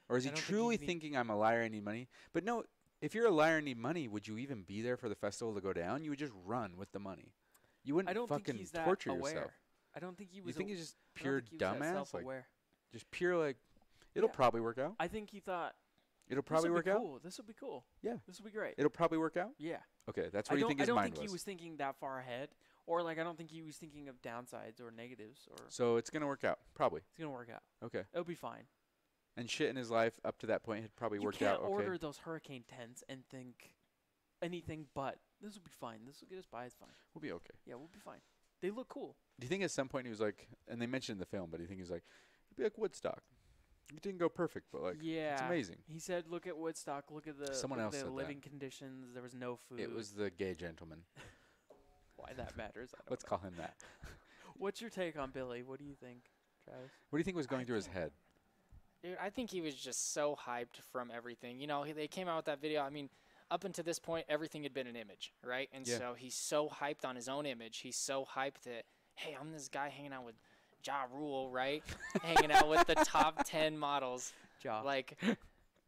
or is I he don't think truly he's need- thinking I'm a liar, I need money? But no, if you're a liar and need money, would you even be there for the festival to go down? You would just run with the money. You wouldn't I don't fucking think he's that torture aware. yourself. I don't think he You was. think he's just I don't pure think he was that dumbass, like self-aware. just pure like it'll Yeah. probably work out. I think he thought It'll probably this'll work be out. cool. This will be cool. Yeah. This will be great. It'll probably work out. Yeah. Okay, that's I what you don't. think I his don't mind think he was thinking that far ahead, or like I don't think he was thinking of downsides or negatives, or So it's gonna work out, probably. it's gonna work out. Okay. It'll be fine. And shit in his life up to that point had probably You worked can't out. Okay. order those hurricane tents and think anything but this will be fine. This will get us by. It's fine. We'll be okay. Yeah, we'll be fine. They look cool. Do you think at some point he was like, and they mentioned in the film, but do you think he was like, it'd be like Woodstock. It didn't go perfect, but like, Yeah, it's amazing. He said, "Look at Woodstock. Look at the Someone look else at the said that. living conditions. There was no food. It was the gay gentleman. why that matters. I don't Let's know. call him that. What's your take on Billy? What do you think, Travis? What do you think was going through his head? Dude, I think he was just so hyped from everything. You know, they came out with that video. I mean, up until this point, everything had been an image, right? And Yeah. so he's so hyped on his own image. He's so hyped that, hey, I'm this guy hanging out with Ja Rule, right? Hanging out with the top 10 models, Ja. like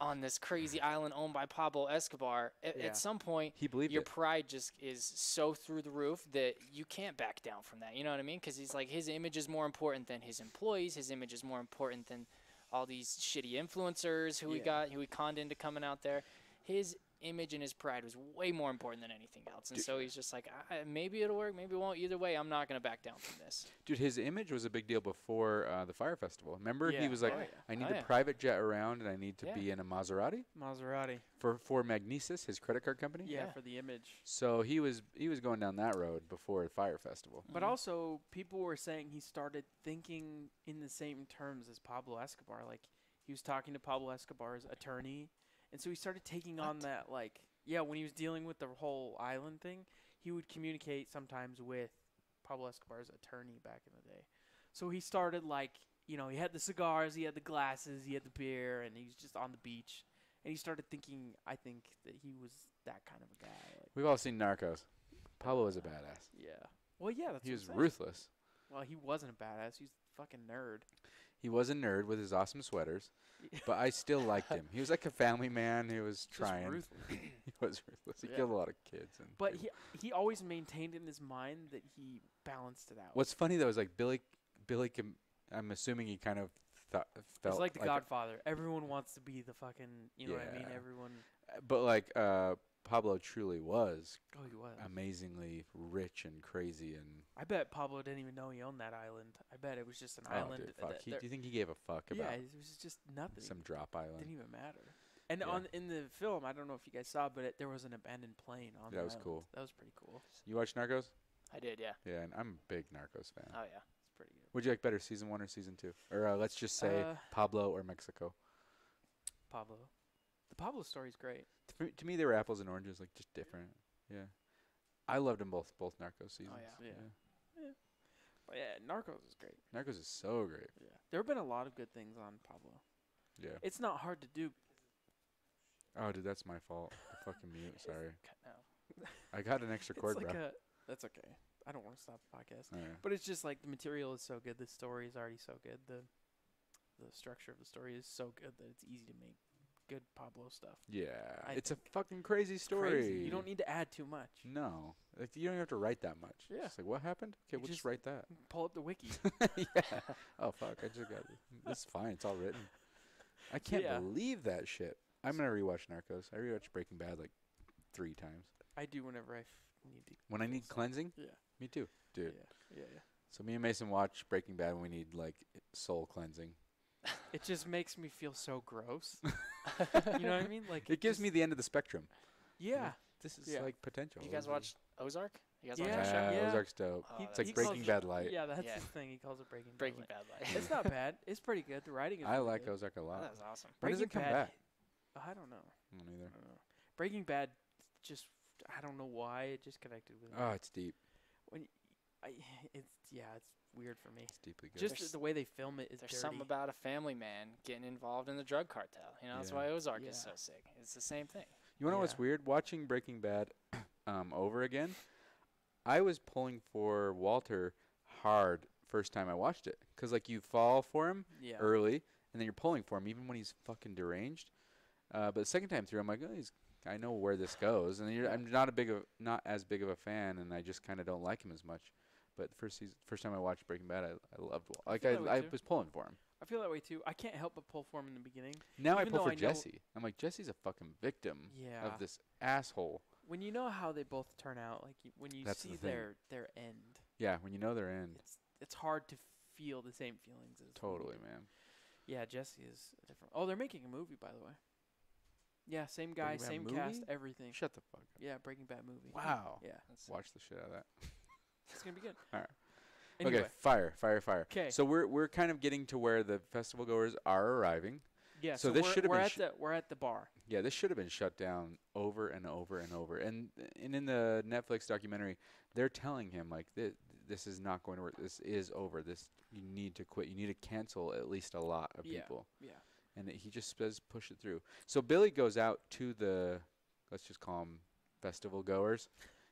on this crazy island owned by Pablo Escobar. Yeah. At some point, He believed your it. pride just is so through the roof that you can't back down from that. You know what I mean? Because he's like, his image is more important than his employees. His image is more important than all these shitty influencers who who we conned into coming out there. His image and his pride was way more important than anything else. And so he's just like, maybe it'll work, maybe it won't. Either way, I'm not going to back down from this. Dude, his image was a big deal before the Fyre Festival. Remember, he Yeah. was like, Oh, yeah. I need Oh, a yeah. private jet around, and I need to Yeah. be in a Maserati Maserati. for Magnesis, his credit card company. Yeah, Yeah. for the image. So he was going down that road before the Fyre Festival. But Mhm. also, people were saying he started thinking in the same terms as Pablo Escobar. Like, he was talking to Pablo Escobar's attorney, and so he started taking on What? that, like, yeah, when he was dealing with the whole island thing, he would communicate sometimes with Pablo Escobar's attorney back in the day. So he started, like, you know, he had the cigars, he had the glasses, he had the beer, and he was just on the beach. And he started thinking, I think, that he was that kind of a guy. Like, We've all seen Narcos. Pablo was a badass. yeah. Well, yeah, that's He what was I'm saying. ruthless. Well, he wasn't a badass. He's a fucking nerd. He was a nerd with his awesome sweaters, but I still liked him. He was like a family man who was Just trying. ruthless. He was ruthless. He Yeah. killed a lot of kids. And But he always maintained in his mind that he balanced it out. what's funny though is like Billy. I'm assuming he kind of felt It's like The a- Godfather. Everyone wants to be the fucking, you know what I mean? Yeah. Everyone. but like Pablo truly was Oh, he was. amazingly rich and crazy and. I bet Pablo didn't even know he owned that island. I bet it was just an Oh, island. dude, fuck. that- Do that- you think he gave a fuck yeah, about it was just nothing. some drop island? Didn't even matter. And Yeah. in the film, I don't know if you guys saw, but there was an abandoned plane on the That was island. cool. That was pretty cool. You watch Narcos? I did, yeah. Yeah, and I'm a big Narcos fan. Oh yeah. It's pretty good. Would you like better season 1 or season 2? Or let's just say Pablo or Mexico. Pablo. The Pablo story's great. To me, they were apples and oranges, like just different. Yeah, I loved them both Narcos seasons. yeah. Yeah. But yeah, Narcos is great. Narcos is so great. Yeah. There have been a lot of good things on Pablo. Yeah. It's not hard to do. Oh, dude, that's my fault. The fucking mute. Sorry. Cut now. I got an extra cord, It's like bro. that's okay. I don't want to stop the podcast. Oh, yeah. But it's just like the material is so good. The story is already so good. The structure of the story is so good that it's easy to make good Pablo stuff. Yeah, I it's a think fucking crazy story. Crazy. You don't need to add too much. No, like you don't have to write that much. Yeah. It's like what happened? Okay, You we'll just just- write that. Pull up the wiki. Yeah. Oh fuck! I just got it. It's fine. It's all written. I can't Yeah. believe that shit. I'm gonna rewatch Narcos. I rewatched Breaking Bad like 3 times. I do whenever I need to. When I need cleansing, Yeah. me too, dude. Yeah. So me and Mason watch Breaking Bad when we need like soul cleansing. It just makes me feel so gross. You know what I mean? Like It gives me the end of the spectrum. Yeah. This is Yeah. like potential. You guys watch Ozark? You guys Yeah. watch that show? Yeah, Yeah. Ozark's dope. Oh, He- It's like he Breaking calls- Bad light. Yeah, that's Yeah. his thing. He calls it Breaking Bad. Breaking Light. Bad light. It's not bad. It's pretty good. The writing is. I really like good. Ozark a lot. That was awesome. When does it come Breaking Bad- back? I don't know. I don't either. I don't know. Breaking Bad, just I don't know why it just connected with me. Oh, it's deep. It's weird for me. It's deeply good. Just There's- the way they film it is There's dirty. something about a family man getting involved in the drug cartel. You know, that's Yeah. why Ozark Yeah. is so sick. It's the same thing. You wanna know what's Yeah. weird? Watching Breaking Bad over again, I was pulling for Walter hard first time I watched it. 'Cause like you fall for him Yeah. early, and then you're pulling for him even when he's fucking deranged. But the second time through, I'm like, oh, I know where this goes, and Yeah. I'm not as big of a fan, and I just kind of don't like him as much. But first time I watched Breaking Bad, I loved Walter. Like feel that way I too. was pulling for him. I feel that way too. I can't help but pull for him in the beginning. Now I Even pull though for I know- Jesse. I'm like, Jesse's a fucking victim Yeah. of this asshole. When you know how they both turn out, like when you That's see the thing. their end, Yeah, when you know they're in. it's hard to feel the same feelings as when you Totally, do. man. Yeah, Jesse is different. Oh, they're making a movie, by the way. Yeah, same guy, Breaking Bad same movie? cast, everything. Shut the fuck up. Yeah, Breaking Bad movie. Wow. Yeah, That's Watch the shit out of that. it's gonna be good. Alright. Anyway, Okay, fire. 'Kay. So we're kind of getting to where the festival goers are arriving. yeah. so So, this we're, should've we're been at the we're at the bar. Yeah, this should have been shut down over and over and over. And in the Netflix documentary, they're telling him like this is not going to work. This is over. This you need to quit. You need to cancel at least a lot of Yeah. people. Yeah. And he just says push it through. So Billy goes out to the let's just call them festival goers,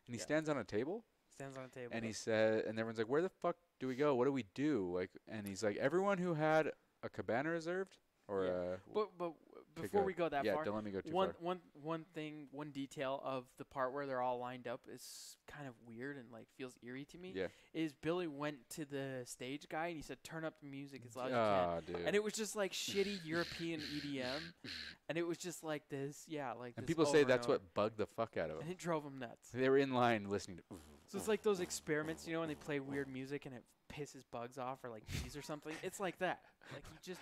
and he Yeah. stands on a table. Stands on a table. And he said, and everyone's like, "Where the fuck do we go? What do we do?" Like, and he's like, "Everyone who had a cabana reserved, or Yeah. But pick before a- we go that yeah, far, don't let me go too far." one detail of the part where they're all lined up is kind of weird and like feels eerie to me. Yeah. Is Billy went to the stage guy and he said, "Turn up the music as loud as you Ah, dude. can," and it was just like shitty European EDM, and it was just like this, like. And this people over say and that's over. what bugged the fuck out of And him. it drove him nuts. They were in line listening to. So it's like those experiments, when they play weird music and it pisses bugs off or like bees or something. It's like that. Like you just.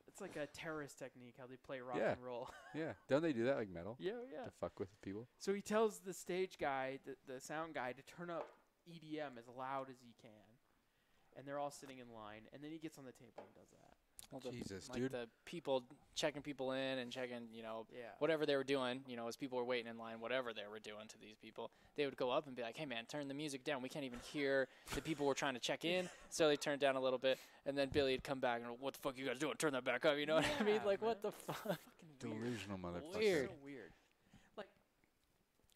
It's like a terrorist technique how they play rock Yeah. and roll. Yeah, don't they do that like metal Yeah. to fuck with people? So he tells the stage guy, the sound guy, to turn up EDM as loud as he can. And they're all sitting in line. And then he gets on the table and does that. Well, Jesus, like dude. the people checking people in and checking, Yeah. whatever they were doing, as people were waiting in line, whatever they were doing to these people, they would go up and be like, "Hey, man, turn the music down. We can't even hear the people were trying to check in." So they turned down a little bit, and then Billy would come back and, "What the fuck you guys doing? Turn that back up." You know what I mean? Yeah, Like, man. what the fuck? Fucking weird. Delusional motherfucker. Weird. So weird.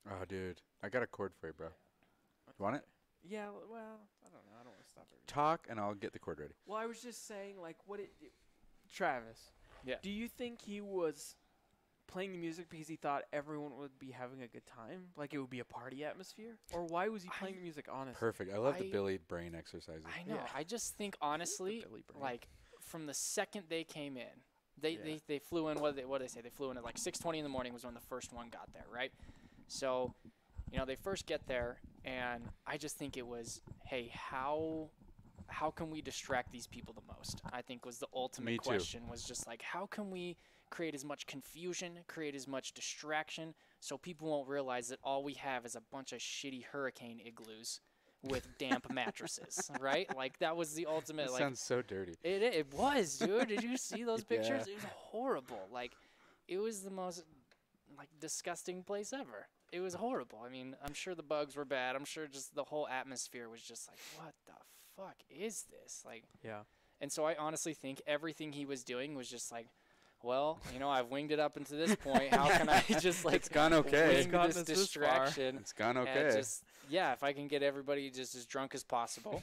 Oh, dude, I got a cord for you, bro. You want it? Yeah, well, I don't know. I don't want to stop every Talk, and I'll get the cord ready. Well, I was just saying, like, Travis. Yeah. Do you think he was playing the music because he thought everyone would be having a good time, like it would be a party atmosphere, or why was he playing the music? Honestly, Perfect. I love the I- Billy brain exercises. I know. Yeah. I just think honestly, Billy Brain. like from the second they came in, they Yeah. they flew in. What did they say? They flew in at like 6:20 in the morning was when the first one got there, right? So, they first get there, and I just think it was, hey, how can we distract these people the most? I think was the ultimate Me too. question. Was just like, how can we create as much confusion, create as much distraction, so people won't realize that all we have is a bunch of shitty hurricane igloos with damp mattresses, right? Like that was the ultimate. That Like sounds so dirty. it was, dude. Did you see those pictures? Yeah. It was horrible. Like it was the most like disgusting place ever. It was horrible. I mean, I'm sure the bugs were bad. I'm sure just the whole atmosphere was just like, what the fuck is this? Like, yeah, and so I honestly think everything he was doing was just like, well, I've winged it up into this point. How can I just like It's gone okay. It's wing gotten this us this far. distraction? It's gone And okay. just if I can get everybody just as drunk as possible,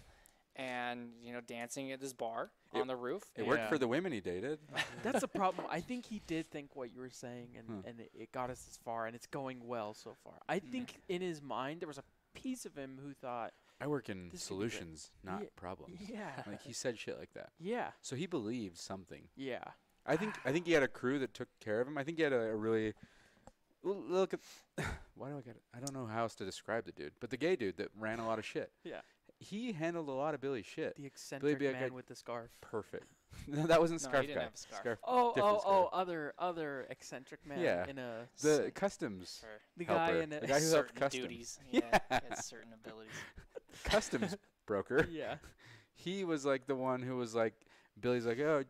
and dancing at this bar It- on the roof. It worked Yeah. for the women he dated. that's the problem. I think he did think what you were saying, and Hmm. and it got us this far, and it's going well so far. I think in his mind there was a piece of him who thought, I work in This could be good. solutions, not Yeah. problems. yeah, Like he said shit like that. yeah, So he believed something. yeah, I think he had a crew that took care of him. I think he had a really look at why do I get it? I don't know how else to describe the dude, but the gay dude that ran a lot of shit. Yeah. He handled a lot of Billy's shit. the eccentric be a man guy- with the scarf. Perfect. No, that wasn't No, he Scarf didn't Guy. have a scarf. Oh, different scarf. other eccentric man Yeah. in a The customs For the guy helper. in a The guy who helped certain customs. duties. Yeah. Yeah, he had certain abilities. Customs broker. yeah. He was like the one who was like Billy's like, oh,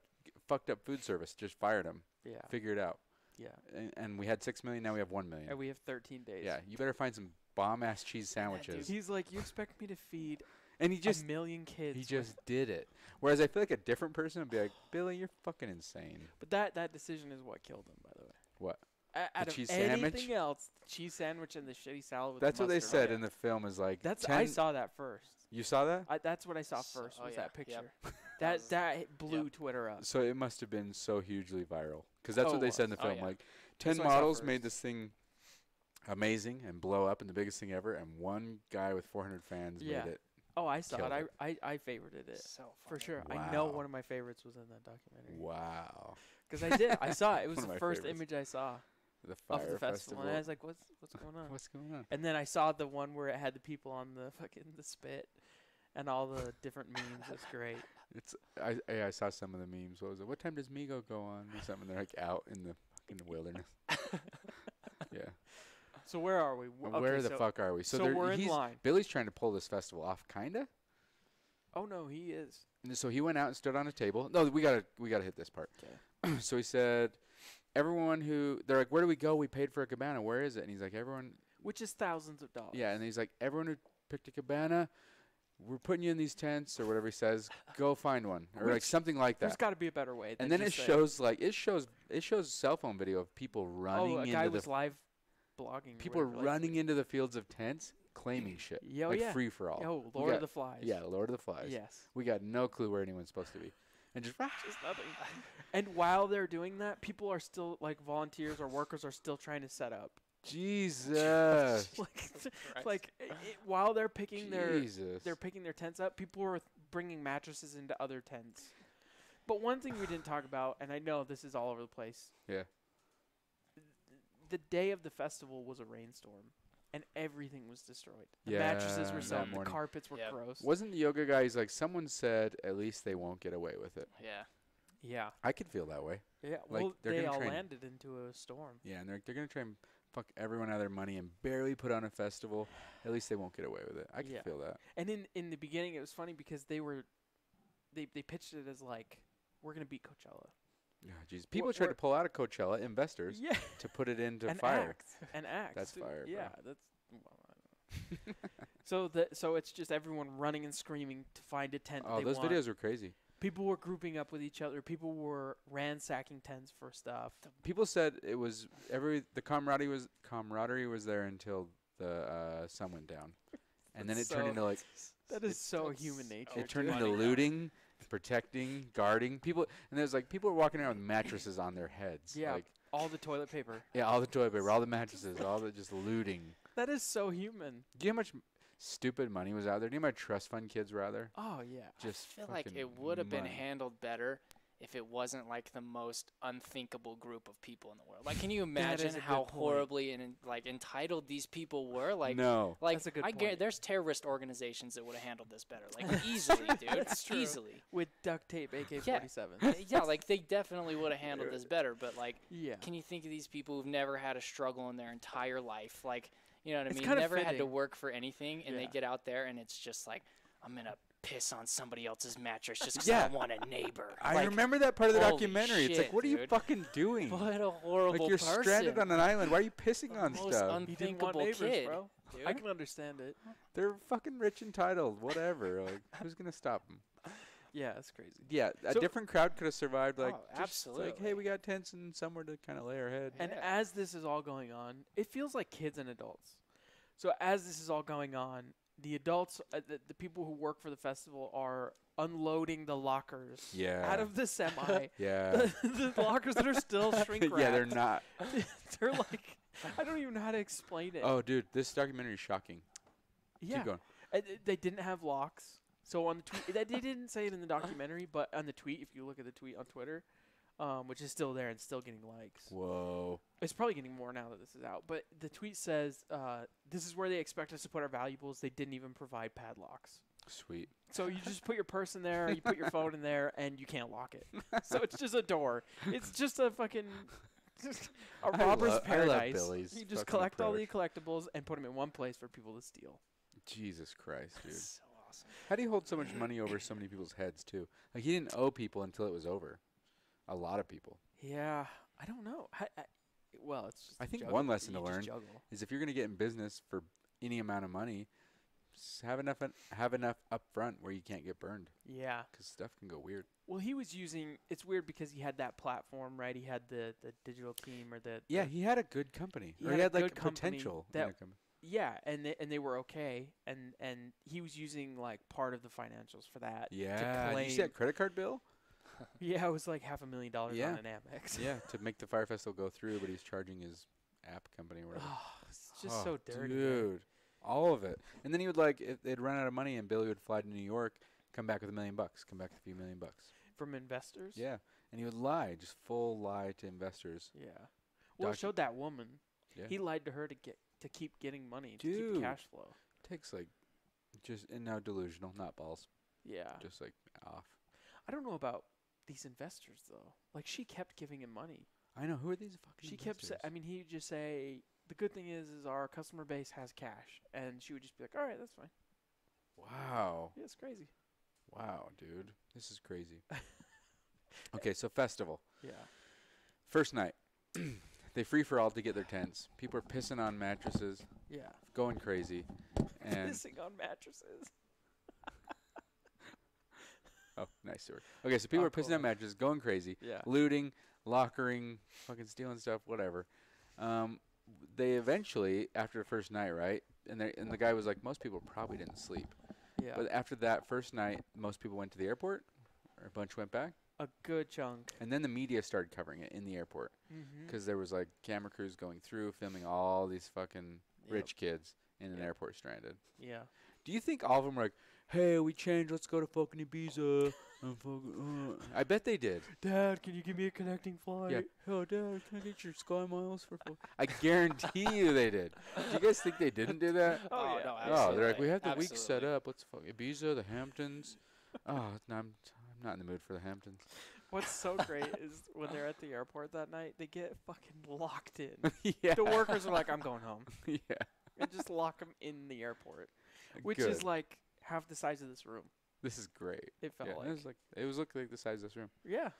fucked up food service. Just fired him. Yeah. Figure it out. Yeah. And we had 6 million. Now we have 1 million. And we have 13 days. Yeah, you better find some bomb ass cheese sandwiches. He's like, you expect me to feed And he a just million kids? he with-" just did it. Whereas I feel like a different person would be like, Billy, you're fucking insane. But that decision is what killed him, by the way. What? Out of cheese anything sandwich? else, the cheese sandwich and the shitty salad with That's the what they mustard said on it. in the film is like That's 10 I saw that first. You saw that? That's what I saw So- first oh was yeah, that picture. yep. That That that blew Twitter up. So it must have been so hugely viral because that's Oh, what they it said in the was. Oh, film. yeah. Like 10 That's what I saw models made first. this thing amazing and blow up and the biggest thing ever, and one guy with 400 fans Yeah. made it. Oh, I saw Killed it. it. I favorited it So for funny. sure. I know Wow. one of my favorites was in that documentary Wow. because I did. I saw it. It was One of the my first favorites. image I saw The of Fyre the festival, and I was like, "What's going on?" What's going on? And then I saw the one where it had the people on the fucking the spit, and all the different memes. It's great. It's I saw some of the memes. What was it? What time does Migo go on? Or something. They're like out in the fucking wilderness. Yeah. So where are we? Where the fuck are we? So they're- we're in he's- line. Billy's trying to pull this festival off, kinda. Oh no, he is. And so he went out and stood on a table. No, we gotta hit this part. Okay. So he said, everyone who they're like, where do we go? We paid for a cabana. Where is it? And he's like, everyone. Which is thousands of dollars. Yeah, and he's like, everyone who picked a cabana, we're putting you in these tents or whatever he says. Go find one or like Which- something like There's that. got to be a better way. And than then it just saying, shows like it shows cell phone video of people running Oh, a into guy the was live blogging. or people are whatever, like, running into the fields of tents claiming shit. Yo, like yeah. free for all. Yo, We Lord got- of the Flies. Yeah, Lord of the Flies. Yes. We got no clue where anyone's supposed to be. And just Just nothing. And while they're doing that, people are still like volunteers or workers are still trying to set up. Jesus. like while they're picking Jesus. they're picking their tents up, people were bringing mattresses into other tents. But one thing we didn't talk about, and I know this is all over the place. Yeah. The day of the festival was a rainstorm, and everything was destroyed. The Yeah, mattresses were that soaked. The morning. carpets were Yep. gross. Wasn't the yoga guy? He's like, someone said at least they won't get away with it. Yeah. Yeah. I could feel that way. Yeah. Like, Well, they're they gonna all try and- landed into a storm. Yeah, and they're gonna try and fuck everyone out of their money and barely put on a festival. At least they won't get away with it. I can Yeah. feel that. And in the beginning, it was funny because they pitched it as like, we're gonna beat Coachella. Yeah, jeez. People tried to pull out of Coachella, investors, Yeah. to put it into An Fyre. act. That's too. Fyre, bro. Yeah, that's. Well, I don't know. So it's just everyone running and screaming to find a tent. Oh, they those want. videos were crazy. People were grouping up with each other. People were ransacking tents for stuff. People said it was the camaraderie was there until the sun went down, and then it turned into like that is so human nature. it turned too into funny. looting, protecting, guarding people, and there's like people were walking around with mattresses on their heads. Yeah. Like, All the toilet paper. yeah, all the toilet paper, all the mattresses, all the just looting. That is so human. Do you know how much stupid money was out there? Do you know how much trust fund kids were out there? Oh yeah. Just I feel like fucking it would have been money. handled better if it wasn't like the most unthinkable group of people in the world. Like, can you imagine is a how good point. horribly and like entitled these people were? Like, No. like That's a good I point. there's terrorist organizations that would have handled this better, like easily, dude. That's true. Easily. With duct tape, AK-47. Yeah, like they definitely would have handled this better. But like, Yeah. can you think of these people who've never had a struggle in their entire life? Like, you know what I It's mean? kinda Never had to fitting. work for anything, and they Yeah. get out there, and it's just like, I'm gonna piss on somebody else's mattress just 'cause Yeah. I want a neighbor. I Like, remember that part of the holy documentary. It's like, shit, what are you dude. fucking doing? What a horrible Like you're person. stranded on an island. Why are you pissing on Most stuff? He didn't want unthinkable neighbors, kid, bro. dude. I can understand it. They're fucking rich and titled. Whatever. Like, who's gonna stop them? Yeah, that's crazy. Yeah, a So- different crowd could have survived. Like, Oh, just absolutely. like, hey, we got tents and somewhere to kind of lay our head. And Yeah. as this is all going on, it feels like kids and adults. So as this is all going on, the adults, the people who work for the festival are unloading the lockers Yeah. out of the semi. Yeah. the lockers that are still shrink wrapped. Yeah, they're not. They're like, I don't even know how to explain it. Oh, dude, this documentary is shocking. yeah. Keep going. They didn't have locks. So on the tweet, they didn't say it in the documentary, but on the tweet, if you look at the tweet on Twitter, which is still there and still getting likes. Whoa. It's probably getting more now that this is out. But the tweet says, this is where they expect us to put our valuables. They didn't even provide padlocks. Sweet. So you just put your purse in there, you put your phone in there, and you can't lock it. So it's just a door. It's just a fucking a I robber's love paradise. Billy's You just fucking collect all the approach. collectibles and put them in one place for people to steal. Jesus Christ, dude. So awesome. How do you hold so much money over so many people's heads, too? Like, he didn't owe people until it was over. A lot of people. Yeah, I don't know. Well, it's just I a think juggle. one lesson You to just learn juggle. is if you're going to get in business for any amount of money, have enough up front where you can't get burned, Yeah. because stuff can go weird. Well, he was using. It's weird because he had that platform, right? He had the digital team or the Yeah, the- he had a good company. He Or had he a had like good company potential. in that- a company. yeah, and they were okay, and he was using like part of the financials for that. Yeah. To Did you see claim. that credit card bill? Yeah, it was like $500,000 Yeah. on an Amex. Yeah, to make the Fire Festival go through, but he's charging his app company or whatever. Oh, it's just Oh, so dirty, man. dude. All of it. And then he would like, if they'd run out of money and Billy would fly to New York, come back with $1 million, come back with a few $1 million. From investors. Yeah. And he would lie, just full lie to investors. Yeah. Well, it Docu- showed that woman. Yeah. He lied to her to keep getting money, to keep Dude. cash flow. Takes like, just, and now delusional, not balls. Yeah. Just like off. I don't know about these investors though. Like she kept giving him money. I know. Who are these fucking She kept. investors? I mean, he would just say the good thing is our customer base has cash, and she would just be like, "All right, that's fine." Wow. Yeah, it's crazy. Wow, dude. This is crazy. Okay, so festival. Yeah. First night. They free for all to get their tents. People are pissing on mattresses, Yeah. going crazy. And Pissing on mattresses. oh, nice story. Okay, so people Oh, are pissing cool. on mattresses, going crazy, Yeah. looting, lockering, fucking stealing stuff, whatever. They eventually, after the first night, right? And the guy was like, most people probably didn't sleep. Yeah. But after that first night, most people went to the airport, or a bunch went back, A good chunk. and then the media started covering it in the airport Mm-hmm. because there was like camera crews going through, filming all these fucking rich kids in an Yep. airport stranded. Yeah. Do you think all of them were like, hey, we changed, let's go to fucking Ibiza? I bet they did. Dad, can you give me a connecting flight? Yeah. Oh, Dad, can I get your Sky Miles for I guarantee you they did. Do you guys think they didn't do that? Oh, yeah. no, Oh, they're like, absolutely. we have the week set Absolutely. up. Let's fuck Ibiza, the Hamptons. Oh, no, I'm not in the mood for the Hamptons. What's so great is when they're at the airport that night, they get fucking locked in. Yeah. The workers are like, I'm going home. Yeah. And just lock them in the airport, which Good. is like half the size of this room. This is great. It felt Yeah, like. it was looking like the size of this room. Yeah.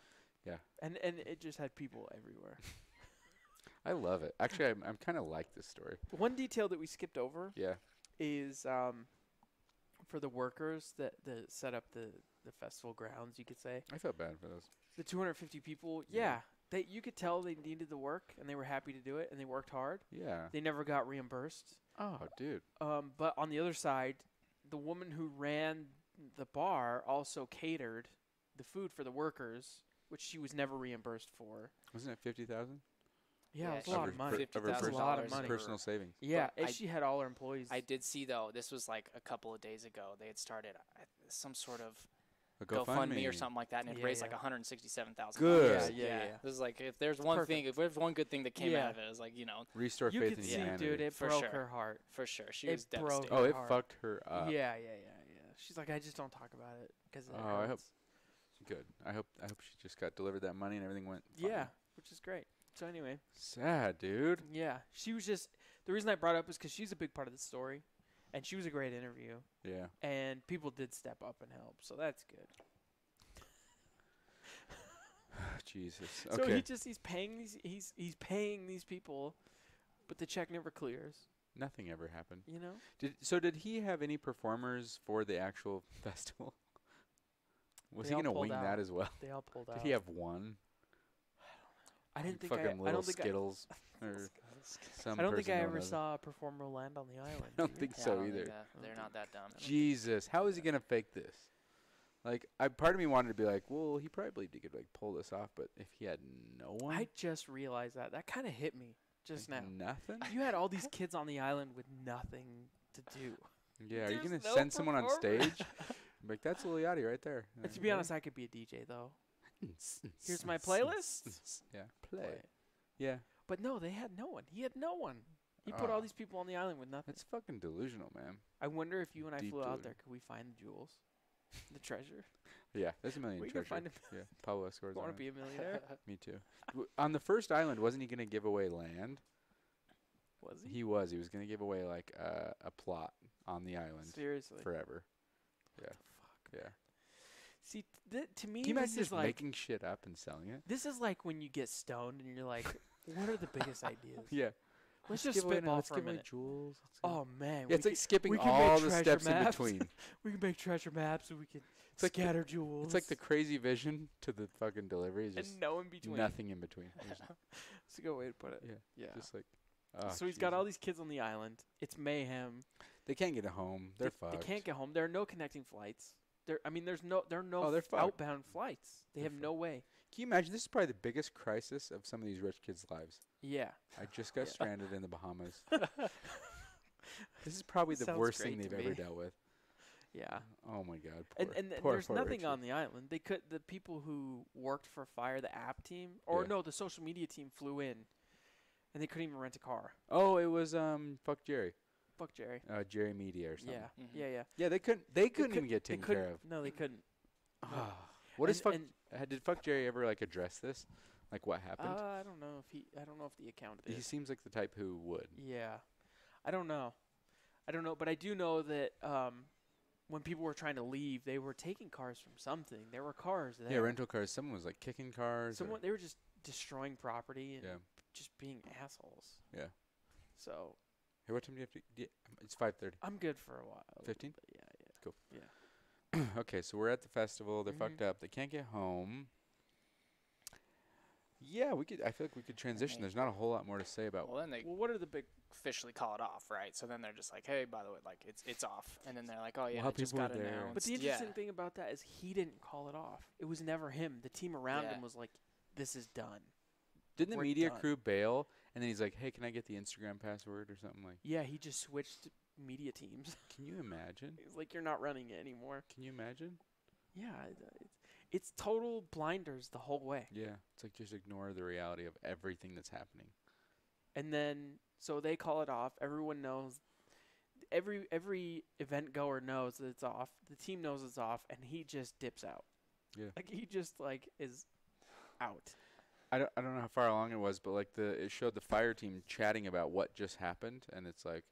Yeah. And it just had people everywhere. I love it. Actually, I'm kind of like this story. One detail that we skipped over Yeah. is for the workers that set up the festival grounds, you could say. I felt bad for those. The 250 people, Yeah. yeah. you could tell they needed the work and they were happy to do it and they worked hard. Yeah. They never got reimbursed. Oh, dude. But on the other side, the woman who ran the bar also catered the food for the workers, which she was never reimbursed for. Wasn't it 50,000? Yeah, Yeah, it was a lot of money. Of her That's a lot of money. personal savings. Yeah, But and she had all her employees. I did see though. This was like a couple of days ago. They had started some sort of A GoFundMe or something like that, and it Yeah, raised yeah. like $167,000. Good. Yeah. This is like if there's one thing, if there's one good thing that came out of it, it was like Restore You faith could in see, humanity. dude, it For broke sure. her heart. for sure she It was broke devastated. Oh, it hard. fucked her up. Yeah. She's like, I just don't talk about it because it Oh, I hope- hurts. Good. I hope she just got delivered that money and everything went fine. Yeah, which is great. So anyway, Sad, dude. yeah, she was just the reason I brought it up is because she's a big part of the story, and she was a great interview, Yeah. and people did step up and help, so that's good. Jesus. So Okay. he's paying these people, but the check never clears. Nothing ever happened. You know? Did he have any performers for the actual festival? Was They he all gonna pulled wing out. that as well? They all pulled out. Did he have one? I didn't think fucking I little don't think Skittles or some I don't think person I known ever as- saw a performer land on the island. I don't do you? think Yeah, I so don't think either. that- they're not that dumb. Jesus, how is he gonna fake this? Like, part of me wanted to be like, well, he probably could like pull this off, but if he had no one, I just realized that. That kind of hit me just like, now. nothing. You had all these kids on the island with nothing to do. Yeah, are you There's gonna no send someone on performer. stage? Like, that's Lil Yachty right there. And to be honest, I could be a DJ though. Here's my playlist. Yeah, play. Play. Yeah, But no, they had no one. He had no one. He put all Ah. these people on the island with nothing. that's fucking delusional, man. I wonder if you and I Deep flew out delusion. there, could we find the jewels, the treasure? Yeah, there's a million We could treasure. find him. Yeah, Pablo Escobar's Want on to it. be a millionaire? Me too. On the first island, wasn't he gonna give away land? Was he? He was. He was gonna give away like a plot on the island Seriously. forever. Yeah, Fuck. yeah. See, to me, Can you imagine this just is like making shit up and selling it? this is like when you get stoned and you're like, what are the biggest ideas? Yeah. Let's just give away, spitball let's for a give away minute. jewels. Oh man, Yeah, it's we like skipping we can make all the treasure steps in maps. between. we can make treasure maps and we can It's like the- scatter jewels. It's like the crazy vision to the fucking delivery. It's just and no in between. nothing in between. There's That's a good way to put it. Yeah, Yeah. just like. So he's got all these kids on the island. It's mayhem. They can't get home. They're they fucked. can't get home. There are no connecting flights. There are no Oh, they're fucked. outbound flights. They They're have no way. Can you imagine? This is probably the biggest crisis of some of these rich kids' lives. Yeah. I just got Yeah. stranded in the Bahamas. This is probably the Sounds worst thing great they've to ever me. dealt with. Yeah. Oh my god. And Poor, and poor, there's poor nothing Richie. on the island. The people who worked for Fyre, the app team, or Yeah. no, the social media team flew in, and they couldn't even rent a car. Oh, it was fuck Jerry. Fuck Jerry. Jerry Media or something. Yeah. Mhm. Yeah. Yeah, they couldn't could- even get They taken couldn't. care of. No, they couldn't. What is And- fuck? and- Did fuck Jerry ever like address this? Like what happened? I don't know if the account He did. seems like the type who would. Yeah. I don't know, but I do know that when people were trying to leave, they were taking cars from something. There were cars there. Yeah, rental cars. Someone was like kicking cars. or- They were just destroying property and Yeah. just being assholes. Yeah. So Hey, what time do you have to? It's 5:30. I'm good for a while. 15? But yeah. Cool. Yeah. Okay, so we're at the festival. They're fucked Mhm. up. They can't get home. Yeah, we could. I feel like we could transition. There's not a whole lot more to say about. Well, then they Well, what are the big? officially call it off, right? So then they're just like, hey, by the way, like it's off, and then they're like, oh yeah, Well, it just people were got there. announced. But the Yeah. interesting thing about that is he didn't call it off. It was never him. The team around Yeah. him was like, "This is done." Didn't the we're media done. crew bail? And then he's like, "Hey, can I get the Instagram password or something like?" Yeah, he just switched media teams. Can you imagine? He's like, "You're not running it anymore." Can you imagine? Yeah, it's total blinders the whole way. Yeah, it's like just ignore the reality of everything that's happening. And then so they call it off. Everyone knows. Every event goer knows that it's off. The team knows it's off, and he just dips out. Yeah. Like he just like is out. I don't know how far along it was, but like it showed the Fyre team chatting about what just happened, and it's like,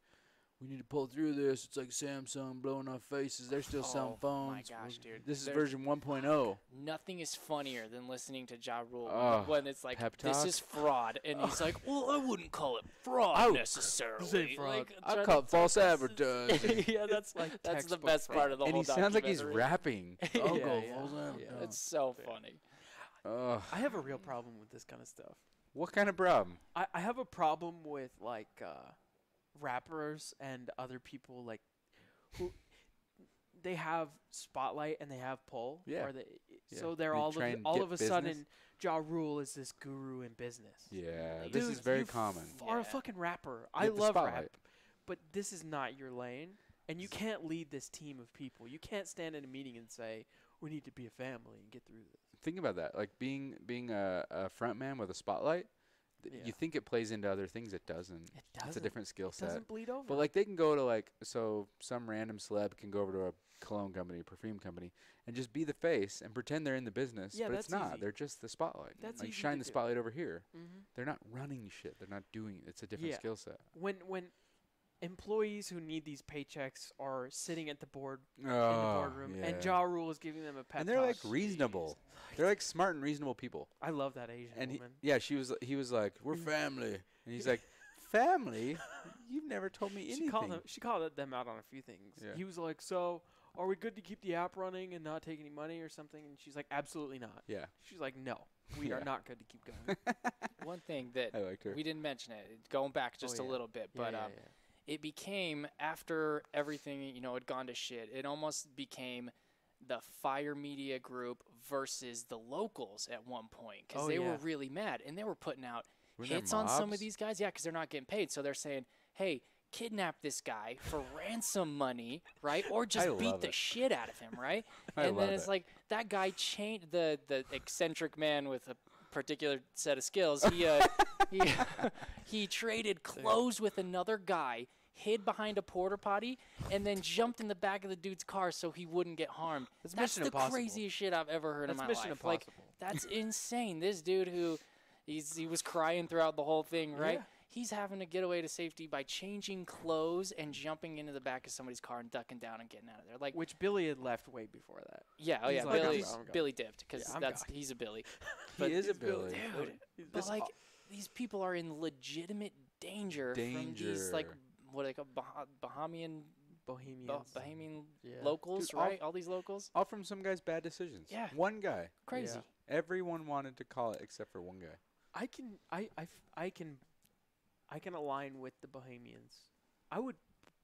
we need to pull through this. It's like Samsung blowing off faces. They're still selling Oh phones. my gosh, dude. This is They're- version 1.0. Nothing is funnier than listening to Ja Rule Oh, when it's like, pep this talk. is fraud, and he's like, well, I wouldn't call it fraud I would necessarily. say fraud. Like, I trying call to it false talk- advertising. yeah, that's like that's the textbook best fraud. part of the And whole he sounds like he's documentary. rapping. Yeah, I'll go yeah. false Yeah. advertising. It's so Yeah. funny. Ugh. I have a real problem with this kind of stuff. What kind of problem? I have a problem with like rappers and other people like who they have spotlight and they have pull. Yeah. Or Yeah. so they're They all try of, and all get of a business. sudden Ja Rule is this guru in business. Yeah, Like, this Dude, is very you common. Are a Yeah. fucking rapper. I Get the love spotlight. rap, but this is not your lane, and you can't lead this team of people. You can't stand in a meeting and say we need to be a family and get through this. Think about that. Like being a front man with a spotlight. Yeah. You think it plays into other things. It doesn't. It doesn't. It's a different skill It set. doesn't bleed over. But like they can go to like some random celeb can go over to a cologne company, perfume company, and just be the face and pretend they're in the business. Yeah, but it's that's not. easy. They're just the spotlight. That's like easy shine to the do. spotlight over here. Mm-hmm. They're not running shit. They're not doing. It's a different Yeah. skill set. When employees who need these paychecks are sitting at the board in the Oh, boardroom, and yeah. Ja Rule is giving them a pep And they're like talk. reasonable. They're like smart and reasonable people. I love that Asian And woman. he was like, we're family, and he's like, family? You've never told me anything. She called them out on a few things. Yeah. He was like, "So, are we good to keep the app running and not take any money or something?" And she's like, "Absolutely not." Yeah, She's like, "No, we are Yeah. not good to keep going." One thing that I liked her. we didn't mention it, going back just Oh, a yeah. little bit, but yeah. it became, after everything, had gone to shit, it almost became the Fyre Media Group versus the locals at one point, because Oh, they yeah. were really mad, and they were putting out Weren't there hits on some of mobs? these guys. Yeah, because they're not getting paid. So they're saying, hey, kidnap this guy for ransom money, right? Or just I beat love the it. shit out of him, right? I And then love it's it. like that guy changed the eccentric man with a particular set of skills. He he traded clothes with another guy, hid behind a porta potty, and then jumped in the back of the dude's car so he wouldn't get harmed. That's That's Mission the Impossible. craziest shit I've ever heard That's in my Mission life. Like, Impossible. that's insane. This dude who he was crying throughout the whole thing, right? Yeah. He's having to get away to safety by changing clothes and jumping into the back of somebody's car and ducking down and getting out of there. Like, Which Billy had left way before that. yeah, oh he's yeah, like, Billy, I'm gone. Billy dipped because Yeah, I'm that's gone. he's a Billy. He is a Billy. Dude, He's but this like these people are in legitimate danger, from these like Danger. what are they called, Bahamian Bohemians. Bahamian Yeah. locals, Dude, all- right? All these locals, All from some guy's bad decisions. Yeah. One guy. crazy. Yeah. Everyone wanted to call it except for one guy. I can align with the Bohemians. I would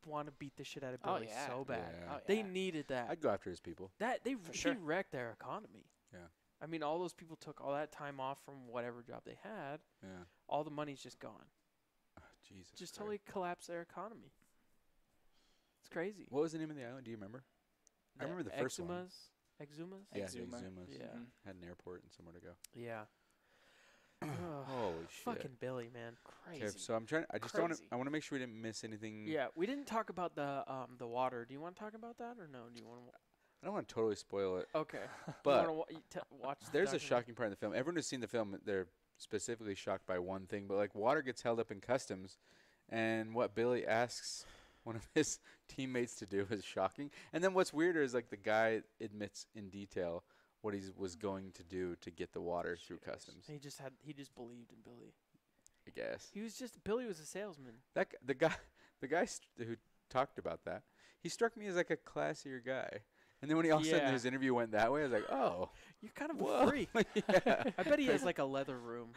want to beat the shit out of Oh, Billy yeah. so bad. Yeah. Oh, They yeah. needed that. I'd go after his people. He sure. wrecked their economy. Yeah. I mean, all those people took all that time off from whatever job they had. Yeah. All the money's just gone. Jesus. Just Christ. totally collapsed their economy. It's crazy. What was the name of the island? Do you remember? I remember the first one. Exumas? Yeah, Exuma. Exumas. Yeah. Mhm. Had an airport and somewhere to go. Yeah. Holy shit. Fucking Billy, man. Okay, Crazy. so I'm trying. I just don't want to. Crazy. I want to make sure we didn't miss anything. Yeah, we didn't talk about the water. Do you want to talk about that or no? Do you want to? I don't want to totally spoil it. Okay. But you wanna watch. the there's a documentary? shocking part in the film. Everyone who's seen the film, they're specifically shocked by one thing. But like, water gets held up in customs, and what Billy asks one of his teammates to do is shocking. And then what's weirder is like the guy admits in detail what he was going to do to get the water through customs. He just believed in Billy. I guess Billy was a salesman. the guy who talked about that, he struck me as like a classier guy. And then when he all of a sudden Yeah. his interview went that way, I was like, oh, You're kind of whoa. a freak. yeah, I bet he has like a leather room.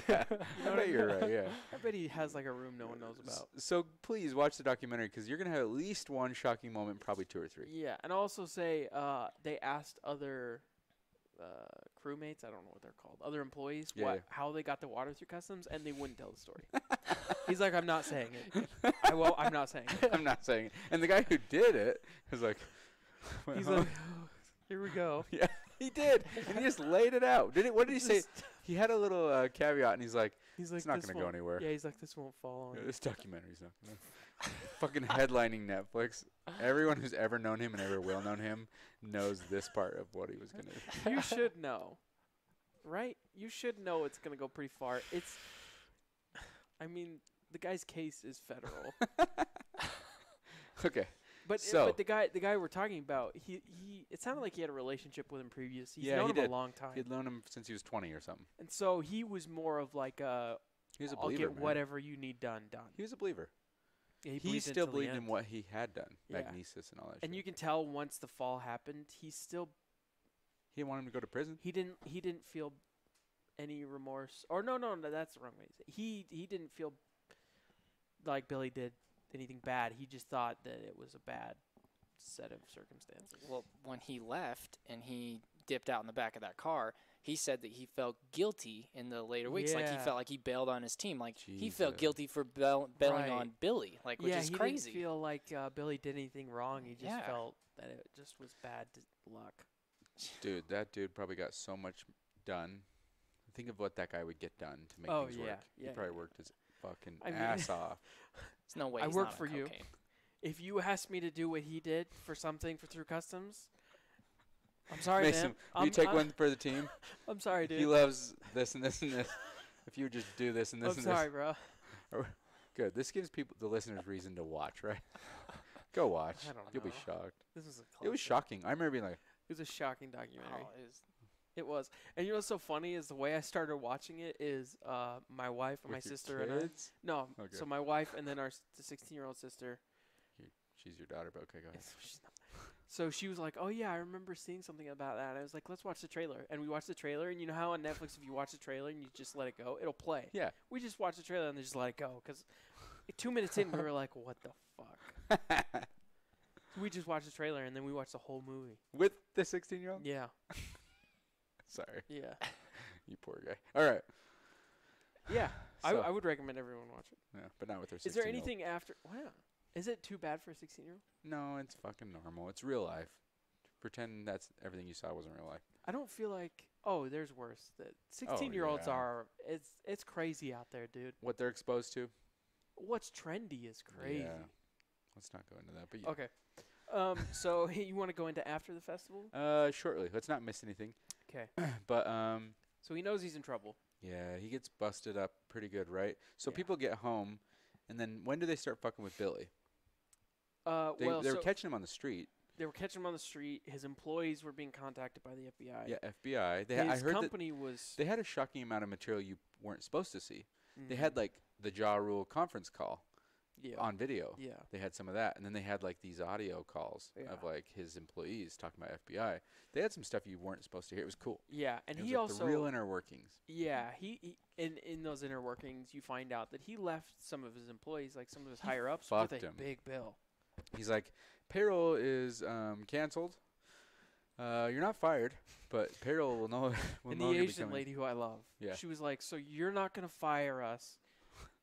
yeah. I bet you're right. Yeah. I bet he has like a room no one knows about. So please watch the documentary because you're gonna have at least one shocking moment, probably two or three. Yeah, and also say they asked other crewmates, I don't know what they're called, other employees, Yeah. how they got the water through customs, and they wouldn't tell the story. He's like, I'm not saying it. I'm not saying it. I'm not saying it. And the guy who did it was like, He's like, oh, here we go. yeah, he did, and he just laid it out. What did he say? He had a little caveat, and he's like, it's not "This gonna go won't-" anywhere. Yeah, he's like, this won't fall on. Yeah, you." this documentary's not gonna. Fucking headlining Netflix. Everyone who's ever known him and ever will know him knows this part of what he was gonna do. You should know, right? You should know it's gonna go pretty far. I mean, the guy's case is federal. Okay. But So- but the guy we're talking about, he it sounded like he had a relationship with him previous. He's Yeah, known he him a did. long time, He'd known him since he was 20 or something. and so he was more of like He was a I'll believer, get man. whatever you need done. He was a believer. Yeah, He believed still until the believed in end. what he had done, Yeah. magnesis and all that And shit. you can tell once the fall happened, he still He didn't want him to go to prison. He didn't feel any remorse. Or no, that's the wrong way to say it. He didn't feel like Billy did anything bad. He just thought that it was a bad set of circumstances. Well, when he left and he dipped out in the back of that car, he said that he felt guilty in the later weeks. Like he Yeah. felt like he bailed on his team. Like he felt Jesus. guilty for bailing Right. on Billy. Like which yeah, is he crazy. didn't feel like Billy did anything wrong. He just Yeah. felt that it just was bad luck. Dude, that dude probably got so much done. Think of what that guy would get done to make Oh, things yeah. work. Yeah, He probably yeah. worked his fucking I mean- ass off. There's no way I he's work not on for you. cocaine. If you asked me to do what he did for something through customs, I'm sorry, Mason, man. will you take one for the team? I'm sorry, dude. He loves this and this and this. If you would just do this and this I'm and sorry, bro. this. Good. This gives the listeners reason to watch, right? Go watch. I don't You'll be know. shocked. This was a It was classic. shocking. I remember being like, It was a shocking documentary. Oh, It was. And you know what's so funny is the way I started watching it is my wife and my with your sister and I. kids? No, Okay. so my wife and then the 16-year-old sister. She's your daughter, but okay, go ahead. She's not. So she was like, "Oh yeah, I remember seeing something about that." And I was like, "Let's watch the trailer." And we watched the trailer, and you know how on Netflix, if you watch the trailer and you just let it go, it'll play. Yeah. We just watched the trailer and then just let it go because 2 minutes in, we were like, "What the fuck?" So we just watched the trailer and then we watched the whole movie. With the 16-year-old? Yeah, Sorry. yeah, You poor guy. All right. yeah. So- I would recommend everyone watch it. Yeah, but not with her 16-year-old. Is there anything after? Wow, is it too bad for a 16-year-old? No, it's fucking normal. It's real life. Pretend that's everything you saw wasn't real life. I don't feel like. Oh, there's worse. That 16-year-olds yeah. are. It's crazy out there, dude. What they're exposed to? What's trendy is crazy. Yeah. Let's not go into that. But yeah. Okay. So you want to go into after the festival? Shortly. Let's not miss anything. Okay. But So he knows he's in trouble. yeah, he gets busted up pretty good, right? So Yeah. people get home, and then when do they start fucking with Billy? They Well, were so catching him on the street. they were catching him on the street. His employees were being contacted by the FBI. Yeah, FBI. His I heard that company was. they had a shocking amount of material you weren't supposed to see. They Mhm. had like the Ja Rule conference call yeah. on video. Yeah. They had some of that, and then they had like these audio calls Yeah. of like his employees talking about FBI. They had some stuff you weren't supposed to hear. It was cool. Yeah, and It was he like also. the real inner workings. Yeah, he in those inner workings, you find out that he left some of his employees, like some of his He higher ups, with fucked a him. big bill. He's like, payroll is canceled. You're not fired, but payroll will know. Will And no the longer be Asian coming. lady who I love, Yeah. she was like, "So you're not gonna fire us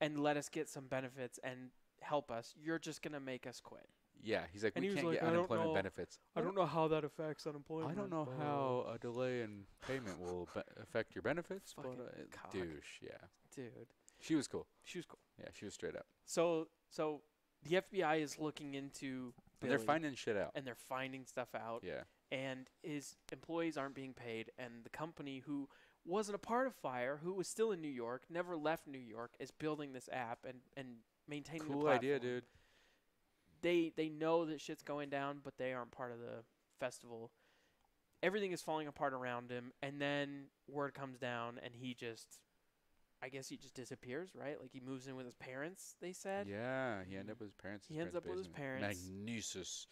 and let us get some benefits and help us? You're just gonna make us quit." Yeah, he's like, And we he was can't like, get "I don't unemployment know. benefits. I don't know how that affects unemployment. I don't know how a delay in payment will affect your benefits, but Fucking cock. douche. Yeah, dude. she was cool. She was cool. Yeah, she was straight up. So the FBI is looking into And they're Billy, finding shit out. and they're finding stuff out, Yeah, and his employees aren't being paid, and the company who wasn't a part of Fyre, who was still in New York, never left New York, is building this app and maintaining the cool platform. idea, dude. They know that shit's going down, but they aren't part of the festival. Everything is falling apart around him, and then word comes down, and I guess he just disappears, right? Like he moves in with his parents, they said. Yeah, he ended up with his parents. He ends up with his parents. Magnificent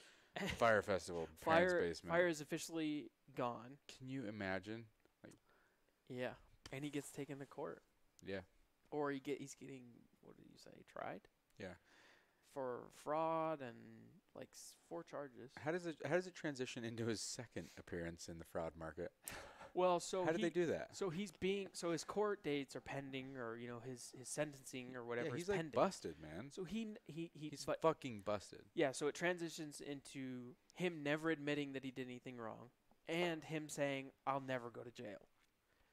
Fire Festival. Fyre, Parents' basement. Fyre is officially gone. Can you imagine? Yeah, and he gets taken to court, Yeah, or he's getting, what did you say, tried? yeah. For fraud and like 4 charges. How does it transition into his second appearance in the fraud market? Well, so How did they do that? So his court dates are pending, or his sentencing or whatever Yeah, is he's like pending. busted, man. So he's He's fucking busted. yeah. So it transitions into him never admitting that he did anything wrong, and him saying, "I'll never go to jail."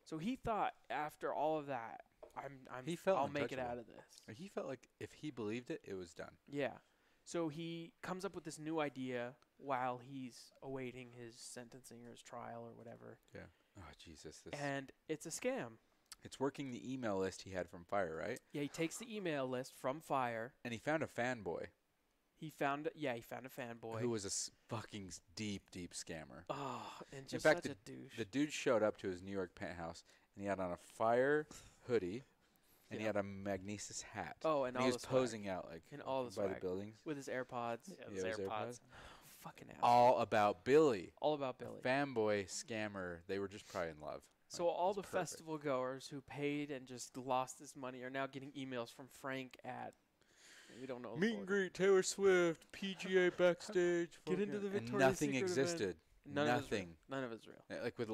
So he thought after all of that, He felt I'll make it untouchable. out of this. He felt like if he believed it, it was done. Yeah. So he comes up with this new idea while he's awaiting his sentencing or his trial or whatever, Oh Jesus! and it's a scam. It's working the email list he had from Fyre, right? Yeah, he takes the email list from Fyre. And he found a fanboy He found a fanboy. who was a fucking deep scammer. Oh, and just fact, such a douche. The dude showed up to his New York penthouse, and he had on a Fyre hoodie, and he Yeah. had a Magnesis hat. Oh, and he all was the swag. posing out like And all the by the swag. buildings. With his AirPods. Yeah, Yeah, those those AirPods. Fucking asshole. all about Billy. All about Billy. Fanboy scammer. They were just probably in love. So Like, all it's the perfect. festival goers who paid and just lost this money are now getting emails from Frank at we don't know. Meet and greet Taylor Swift, PGA backstage. Get into the and Victoria's nothing Secret event. existed. None of it's real. Nothing. None of it's real. Like with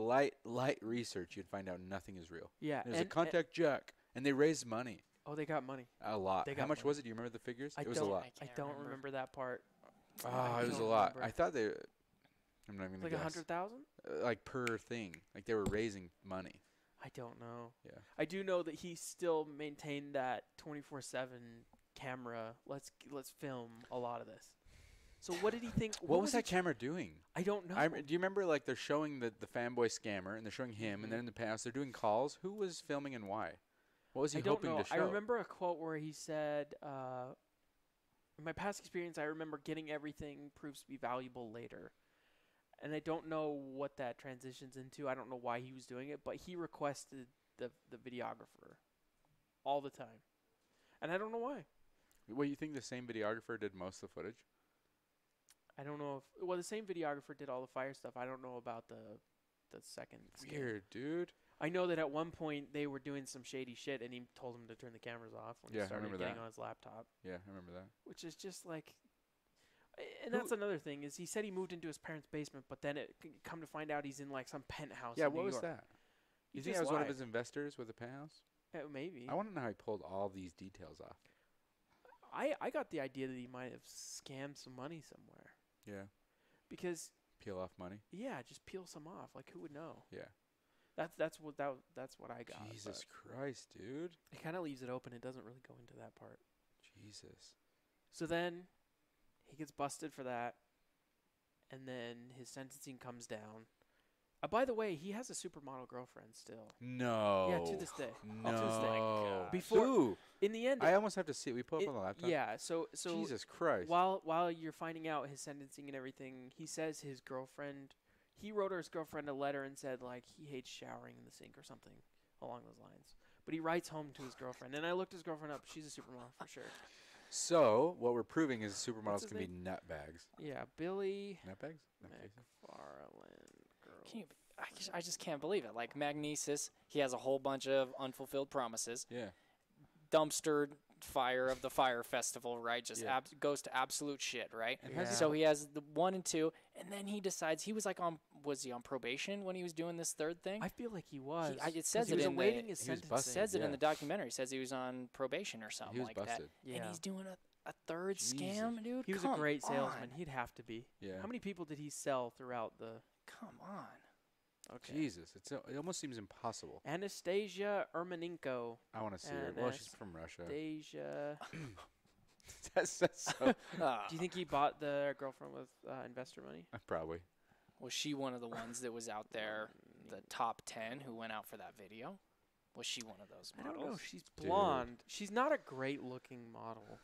light research, you'd find out nothing is real. Yeah. There's a contact Jack, and they raised money oh, they got money. a lot. They How got much money. was it? Do you remember the figures? I It was a don't- lot. I can't don't remember that part. Oh, I it was a don't lot. remember. I thought they. I'm not even Like gonna guess. 100,000? Like per thing. Like they were raising money. I don't know. Yeah. I do know that he still maintained that 24/7 camera. Let's film a lot of this. So what did he think? What was that he tr- camera doing? I don't know. Do you remember like they're showing the fanboy scammer and they're showing him and then in the past they're doing calls? Who was filming and why? What was he I don't hoping know. to show? I remember a quote where he said, "In my past experience, I remember getting everything proves to be valuable later." And I don't know what that transitions into. I don't know why he was doing it, but he requested the videographer all the time, and I don't know why. Well, you think the same videographer did most of the footage? I don't know if the same videographer did all the Fyre stuff. I don't know about the second. scam. Weird, dude. I know that at one point they were doing some shady shit, and he told him to turn the cameras off when Yeah, I he started remember getting that. on his laptop, Yeah, I remember that. which is just like. And that's another thing is he said he moved into his parents' basement, but then come to find out he's in like some penthouse. Yeah, in what New was York. that? He You think just that was one of lied. his investors with a penthouse? Maybe. I want to know how he pulled all these details off. I got the idea that he might have scammed some money somewhere Yeah, because peel off money. yeah, just peel some off. Like who would know? Yeah. That's what I got. Jesus Christ, dude. but it kind of leaves it open. It doesn't really go into that part. Jesus. So then he gets busted for that, and then his sentencing comes down. By the way, he has a supermodel girlfriend still. No. Yeah, to this day. No. To this day. God. Before- Who? In the end, I almost have to see it. We pull up it- on the laptop. yeah. So Jesus Christ. while you're finding out his sentencing and everything, he says his girlfriend. He wrote his girlfriend a letter and said like he hates showering in the sink or something along those lines. But he writes home to his girlfriend, and I looked his girlfriend up. She's a supermodel for sure. So what we're proving is What's supermodels his can be nutbags. Yeah, Billy Nutbags? McFarland. Girl. Can you, I just can't believe it. Like Magnesis, he has a whole bunch of unfulfilled promises. Yeah. Dumpster fire of the Fyre Festival, right? Just Yeah. goes to absolute shit, right? And has So he has the 1 and 2, and then he decides he was like was he on probation when he was doing this third thing? I feel like he was. it says 'cause he it was in awaiting the, his he was sentencing. busted. says it in Yeah. the documentary. It says he was on probation or something He was like busted. that. Yeah. And he's doing a third Jesus. scam, dude. He was a Come great salesman. on. He'd have to be. Yeah. How many people did he sell throughout the? Come on. Okay. Jesus. It almost seems impossible. Anastasia Ermenenko. I want to see her. Well, she's from Russia. Anastasia. that's so. Do you think he bought the girlfriend with investor money? Probably. Was she one of the ones that was out there, the top 10 who went out for that video? Was she one of those I models? don't know. She's Dude. blonde. She's not a great looking model.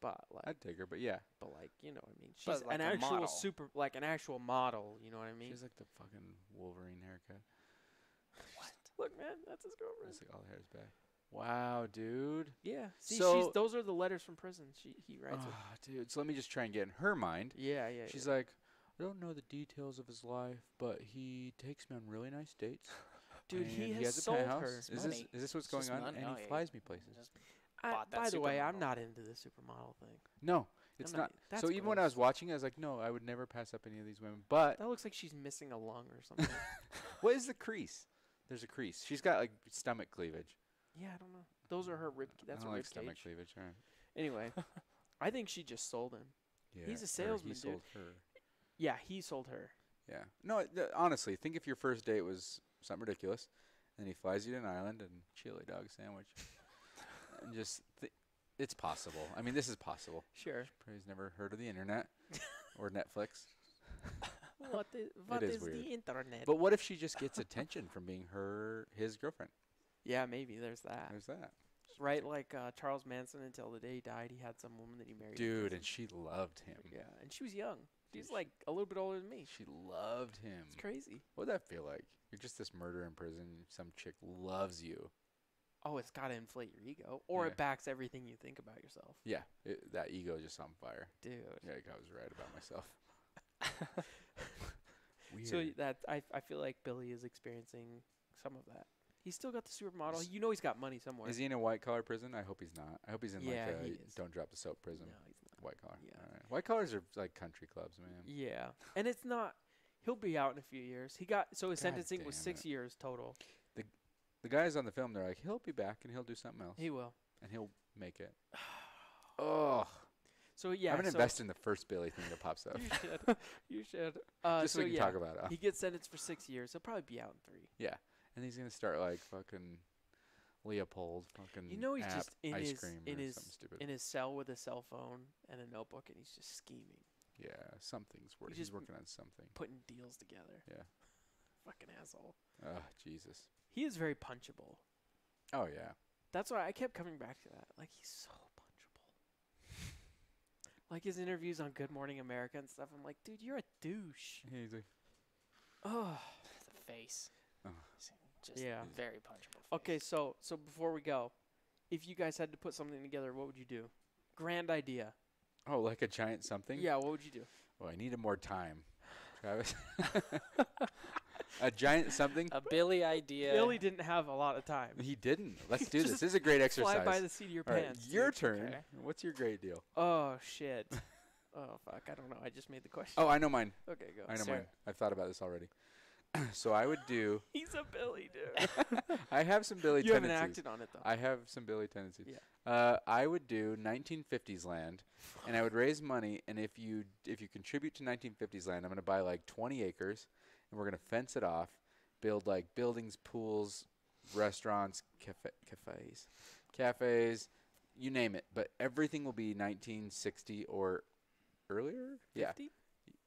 But I'd take her, but yeah. like you know what I mean. She's But like an a actual model. an actual model. You know what I mean? She's like the fucking Wolverine haircut. What? Look, man, that's his girlfriend. It's like all the hair's back. Wow, dude. Yeah. See, So- those are the letters from prison. He writes it. Ah, dude. So let me just try and get in her mind. Yeah, yeah. She's yeah. like, I don't know the details of his life, but he takes me on really nice dates. dude, and he he has has a sold penthouse. her. Is money. this what's It's going just on? money. And Oh, he yeah. flies me places. Just bought that By the way, I'm supermodel. not into the supermodel thing. No, it's I'm not. That's So even when I was gross. watching it, I was like, no, I would never pass up any of these women. But That looks like she's missing a lung or something. what is the crease? There's a crease. She's got like stomach cleavage. yeah, I don't know. Those are her rib. That's I her don't like rib stomach cage. cleavage. All right. Anyway, I think she just sold him. Yeah. He's a or salesman, he dude. sold her. Yeah, he sold her. Yeah. No, honestly, think if your first date was something ridiculous, and he flies you to an island and chili dog sandwich, and just it's possible. I mean, this is possible. Sure. He's never heard of the internet or Netflix. What is is weird. the internet? But what if she just gets attention from being his girlfriend? Yeah, maybe there's that. There's that. Right, like Charles Manson until the day he died, he had some woman that he married. in Dude, prison. and she loved him. yeah, and she was young. She's Dude, like a little bit older than me. She loved him. It's crazy. What would that feel like? You're just this murderer in prison. Some chick loves you. oh, it's got to inflate your ego, or Yeah. it backs everything you think about yourself, Yeah, that ego is just on fire. dude. Yeah, I was right about myself. Weird. So I feel like Billy is experiencing some of that. He's still got the supermodel. You know he's got money somewhere. Is he in a white collar prison? I hope he's not. I hope he's in Yeah, like he a is. don't drop the soap prison. No, he's not. White collar. Yeah. All right. White collars are like country clubs, man. Yeah, and it's not. He'll be out in a few years. So his God sentencing was damn 6 it. years total. The guys on the film, they're like, he'll be back and he'll do something else, He will. and he'll make it. Oh, So yeah, I'm gonna so invest in the first Billy thing that pops up, you should. You should. just so we can talk about it. He gets sentenced for 6 years. He'll probably be out in 3. Yeah, and he's gonna start like fucking Leopold, fucking You know he's app, just in ice his cream in or his something stupid. in his cell with a cell phone and a notebook, and he's just scheming, Yeah, something's working. He's He's just working on something. putting deals together. Yeah. Fucking asshole. Oh, Jesus. He is very punchable. Oh yeah. That's why I kept coming back to that. Like, he's so punchable. Like his interviews on Good Morning America and stuff. I'm like, dude, you're a douche. He's like, Oh. The face. Oh. Just Yeah. very punchable. Face. Okay, so before we go, if you guys had to put something together, what would you do? Grand idea. oh, like a giant something. Yeah, what would you do? Well, I needed more time, Travis. A giant something. A Billy idea. Billy didn't have a lot of time. He didn't. Let's do this. Just This is a great exercise. Fly by the seat of your All right, pants. your dude. turn. Okay. What's your great deal? Oh, shit. Oh, fuck. I don't know. I just made the question. Oh, I know mine. Okay, go. I know Sarah. mine. I've thought about this already. So I would do. He's a Billy, dude. I have some Billy You haven't tendencies. acted on it, though. I have some Billy tendencies. Yeah. I would do 1950s land, and I would raise money. And if you contribute to 1950s land, I'm gonna buy like 20 acres, and we're gonna fence it off, build like buildings, pools, restaurants, cafes, you name it. But everything will be 1960 or earlier. 50?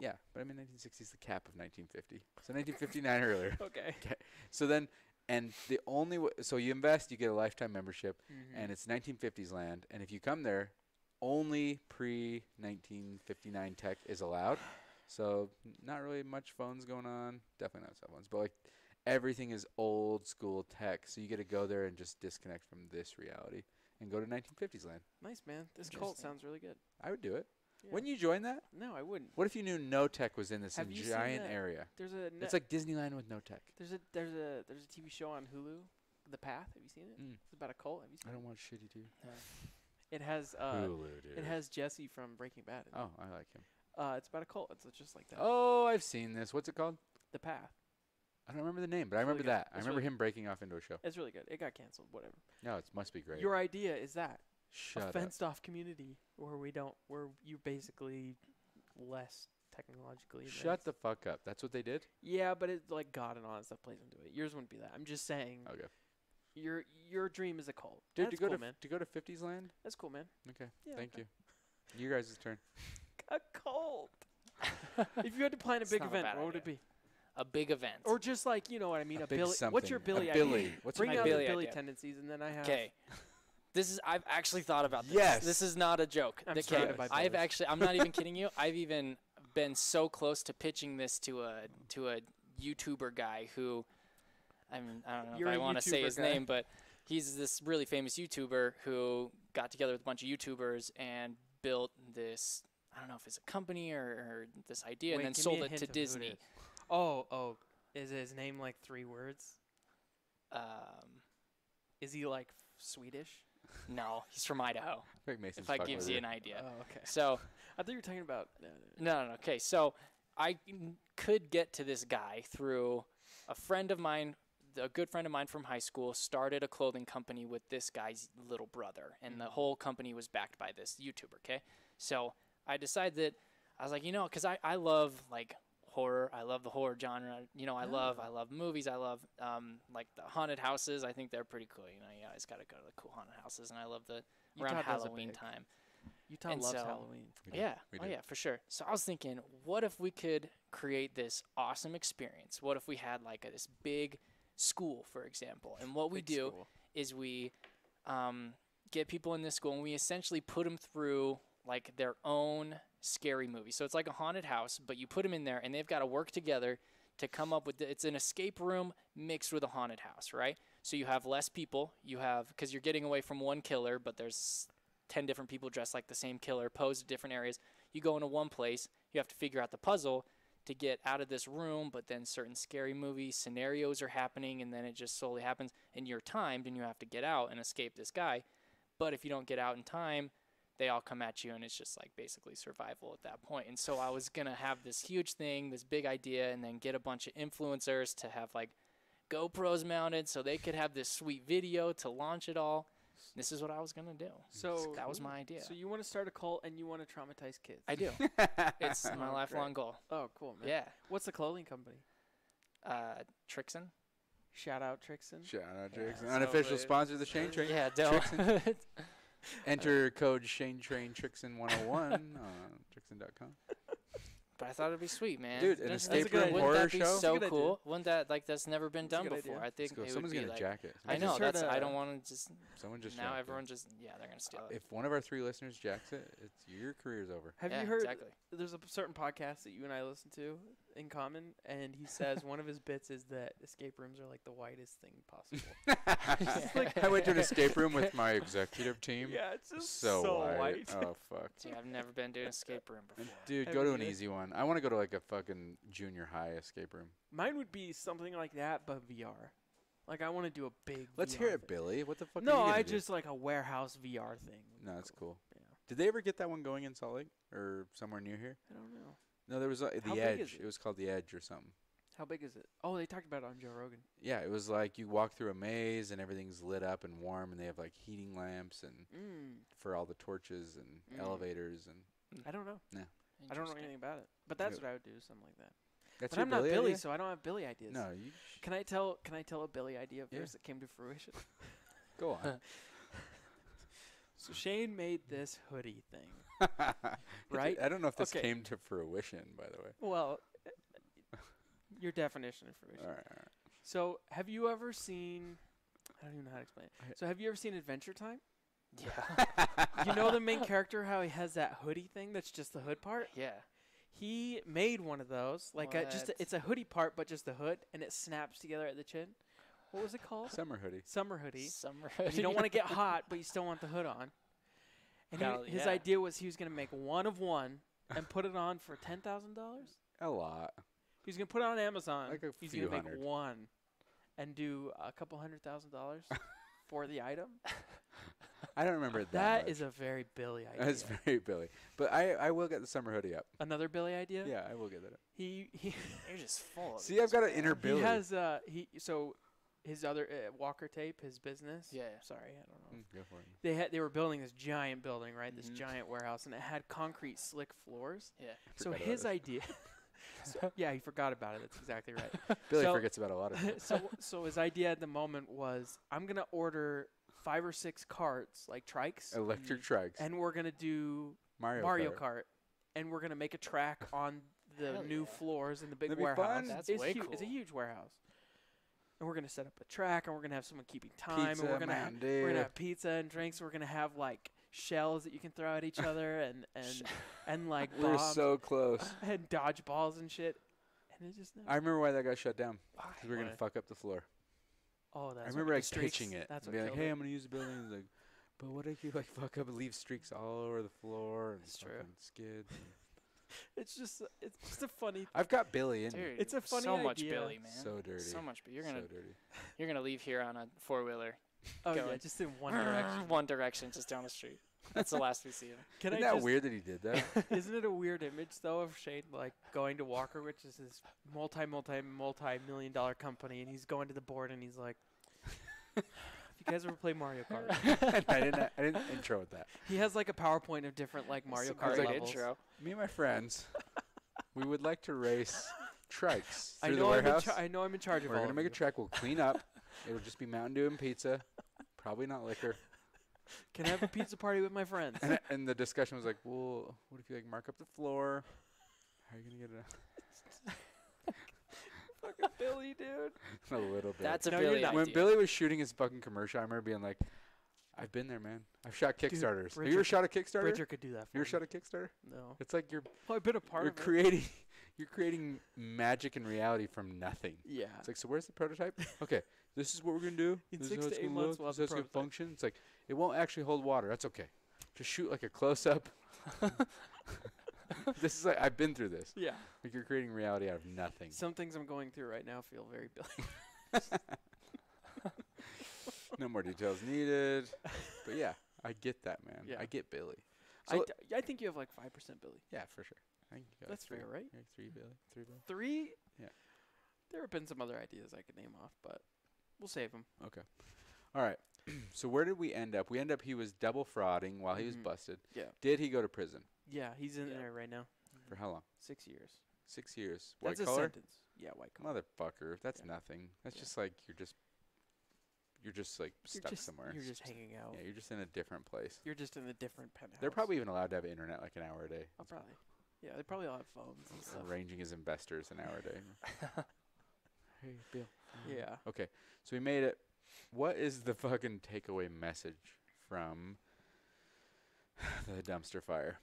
Yeah. But I mean 1960 is the cap of 1950. So 1959 or earlier. Okay. So then, and the only so you invest, you get a lifetime membership. Mhm. And it's 1950s land. And if you come there, only pre-1959 tech is allowed. So not really much phones going on. Definitely not cell phones. But like everything is old school tech. So you get to go there and just disconnect from this reality and go to 1950s land. Nice, man. This cult Interesting. sounds really good. I would do it. Yeah. Wouldn't you join that? No, I wouldn't. What if you knew no tech was in this Have you seen giant that? area? There's a It's like Disneyland with no tech. there's a TV show on Hulu, The Path. Have you seen it? Mm. It's about a cult. Have you I seen don't watch shitty TV. it? It has Hulu, dude. it has Jesse from Breaking Bad. In it. Oh, I like him. It's about a cult. It's just like that. Oh, I've seen this. What's it called? The Path. I don't remember the name, but I It's really remember good. that. I It's remember really him breaking off into a show. It's really good. It got canceled. Whatever. No, it must be great. Your idea is that a Shut up. fenced-off community where you're basically less technologically advanced. Shut the fuck up. That's what they did? Yeah, but it like God and all that stuff plays into it. Yours wouldn't be that. I'm just saying. Okay. Your dream is a cult. Dude, That's to go cool, to man. to go to 50s land? That's cool, man. Okay. Yeah, Thank okay. you. You guys' turn. A cult. If you had to plan a It's big not a event, bad what would it idea. be? A big event. Or just like, you know what I mean, A a big Billy. What's your something. Billy A idea? Billy. What's Bring my out Billy the Billy idea? tendencies, and then I have. Okay. I've actually thought about this. Yes. This is not a joke. I'm Okay, surrounded by I've Billies. actually I'm not even kidding you. I've even been so close to pitching this to a YouTuber guy who I don't know You're if I a want to say YouTuber his guy. name, but he's this really famous YouTuber who got together with a bunch of YouTubers and built this I don't know if it's a company or this idea Wait, and then give sold me a it hint to of who it Disney. is. Oh, is his name like 3 words? Is he like Swedish? No, he's from Idaho. Craig Mason's If that fucking gives with you an idea. Oh, okay. So I thought you were talking about. No. Okay, so I could get to this guy through a friend of mine, a good friend of mine from high school, started a clothing company with this guy's little brother, and the whole company was backed by this YouTuber. Okay, so I decided that I was like, because I love like horror. I love the horror genre. I love movies. I love like the haunted houses. I think they're pretty cool. You always gotta go to the cool haunted houses, and I love the around Utah does it Halloween big. time. Utah And loves so- Halloween. We do. Yeah. We Oh, do. yeah, for sure. So I was thinking, what if we could create this awesome experience? What if we had like this big school, for example? And what we Big do school. is we get people in this school and we essentially put them through like their own scary movie. So it's like a haunted house, but you put them in there and they've got to work together to come up with it's an escape room mixed with a haunted house, right? So you have less people. You have, because you're getting away from one killer, but there's 10 different people dressed like the same killer, posed at different areas. You go into one place. You have to figure out the puzzle to get out of this room, but then certain scary movie scenarios are happening, and then it just slowly happens, and you're timed, and you have to get out and escape this guy. But if you don't get out in time, they all come at you, and it's just like basically survival at that point. And so I was going to have this huge thing, this big idea, and then get a bunch of influencers to have like GoPros mounted so they could have this sweet video to launch it all. This is what I was going to do. So that was my idea. So you want to start a cult and you want to traumatize kids? I do. It's my lifelong goal. Oh, cool, man. Yeah. What's the clothing company? Trixon. Shout out Trixon. Shout out Trixon. so Unofficial it- sponsor of the Shanetrain. Yeah, don't. Enter code Shanetrain Trixon101 on Trixon.com. But I thought it'd be sweet, man. Dude, an That's escape a good room idea. horror Wouldn't that be show. so That's a good cool? Wouldn't that, like, that's never been That's a done good before. idea. I think Let's go. it Someone's would be gonna like, jack it. I I know. just heard That's. a- I don't want to just. Someone just Now jacked everyone it. just. Yeah, they're gonna steal it. If one of our 3 listeners jacks it, it's your career's over. Have Yeah, you heard? Exactly. There's a certain podcast that you and I listen to in common, and he says one of his bits is that escape rooms are like the whitest thing possible. I went to an escape room with my executive team. Yeah, it's just So white. white. Oh fuck. See, I've never been to an escape room before. Dude, Have go to you an been? easy one. I want to go to like a fucking junior high escape room. Mine would be something like that, but VR. Like I want to do a big. Let's VR hear it, thing. Billy. What the fuck? No, are you I gonna do? just like a warehouse VR thing. would No, be that's cool. Yeah. Did they ever get that one going in Salt Lake or somewhere near here? I don't know. No, there was How the big Edge. is it? It was called the Edge or something. How big is it? Oh, they talked about it on Joe Rogan. Yeah, it was like you walk through a maze and everything's lit up and warm, and they have like heating lamps and for all the torches and Mm. elevators and. I don't know. I don't know Interesting. anything about it. But that's Yeah. what I would do, something like that. That's But your I'm not Billy Billy, idea? so I don't have Billy ideas. No, you Can I tell a Billy idea Yeah. first that came to fruition? go on. So Shane made this hoodie thing. Right? I don't know if this Okay. came to fruition, by the way. Well, your definition of fruition. All right. So, have you ever seen? I don't even know how to explain it. So, have you ever seen Adventure Time? Yeah. You know the main character, how he has that hoodie thing that's just the hood part? Yeah. He made one of those, like What? it's a hoodie part, but just the hood, and it snaps together at the chin. What was it called? Summer hoodie. Summer hoodie. Summer. And you don't want to get hot, but you still want the hood on. And Kinda, his yeah. idea was he was going to make one of one and put it on for $10,000. A lot. He was going to put it on Amazon. Like a He's few going to make hundred. one and do a couple $100,000 for the item. I don't remember it That much. is a very Billy idea. That's very Billy. But I will get the summer hoodie up. Another Billy idea? Yeah, I will get that up. He You're just full. Of See, I've these, got an man. inner he Billy. has so his other Walker Tape, his business. Yeah. Sorry, I don't know. Go for it. They were building this giant building, right? This Mhm. giant warehouse, and it had concrete slick floors. Yeah. So Forgot his about idea. Yeah, he forgot about it. That's exactly right. Billy So- forgets about a lot of things. so his idea at the moment was, I'm gonna order 5 or 6 carts, like trikes, Electric trikes. and we're gonna do Mario Kart. Kart, and we're gonna make a track on the Hell new yeah. floors in the big That'd be warehouse. fun. That's it's way huge. It's a cool. huge warehouse, and we're gonna set up a track, and we're gonna have someone keeping time, Pizza, and we're gonna Mountain we're Dew. gonna have pizza and drinks. We're gonna have like shells that you can throw at each other, and like We're bombs so close. and dodgeballs and shit. And it just never. I remember why that got shut down. Because we were Why? going to fuck up the floor. Oh, that's I remember what, like the streaks, pitching it. That's and what be like, killed hey, it. I'm going to use the building. He's like, but what if you like fuck up and leave streaks all over the floor and That's true. fucking skids? It's just a funny. I've got Billy in me. Dude, It's a funny so much idea. Billy, man. So dirty. So much. But so dirty. you're gonna leave here on a 4-wheeler. Oh yeah, going. just in one direction. One direction, just down the street. That's the last we see him. Can Isn't I that just, weird that he did that? Isn't it a weird image though of Shane like going to Walker, which is his multi-million dollar company, and he's going to the board and he's like, "If you guys ever play Mario Kart?" I didn't intro with that. He has like a PowerPoint of different like Mario It's a Kart great levels. intro. Me and my friends, we would like to race trikes I through the know warehouse. I know I'm in charge of We're all going to of make a you. track. We'll clean up. It'll just be Mountain Dew and pizza. Probably not liquor. Can I have a pizza party with my friends? And the discussion was like, well, what if you like mark up the floor? How are you going to get it? Fucking Billy, dude. A little bit. That's a No, you're Billy not. idea. When Billy was shooting his fucking commercial, I remember being like, I've been there, man. I've shot Dude, Kickstarters. Have you Bridger ever shot a Kickstarter? Bridger could do that for You ever me. shot a Kickstarter? No. It's like you're Well, I've been a part you're of it. creating You're creating magic and reality from nothing. Yeah. It's like, so where's the prototype? Okay, this is what we're gonna do. In This 6 is how to it's 8 gonna months, look. we'll have This is the how it's gonna prototype. function. It's like it won't actually hold water. That's okay. Just shoot like a close up. This is like I've been through this. Yeah. Like you're creating reality out of nothing. Some things I'm going through right now feel very Billy. No more details needed. But yeah, I get that, man. Yeah. I get Billy. So I think you have like 5% Billy. yeah, for sure. I think you got That's three. fair, right? Yeah, 3 Billy. 3 Billy. 3? Yeah. There have been some other ideas I could name off, but we'll save them. Okay. All right. So where did we end up? We end up he was double frauding while he was Mhm. busted. Yeah. Did he go to prison? Yeah, he's in Yeah. there right now. For how long? 6 years. 6 years. White That's a collar? sentence. Yeah, white collar. Motherfucker. That's Yeah. nothing. That's Yeah. just like you're just like You're stuck just, somewhere. You're just hanging out. Yeah, you're just in a different place. You're just in a different penthouse. They're probably even allowed to have internet like an hour a day. I'll probably. Yeah, they probably all have phones and stuff. Arranging his investors an hour a day. Hey, Bill. Yeah. Okay, so we made it. What is the fucking takeaway message from the dumpster fire?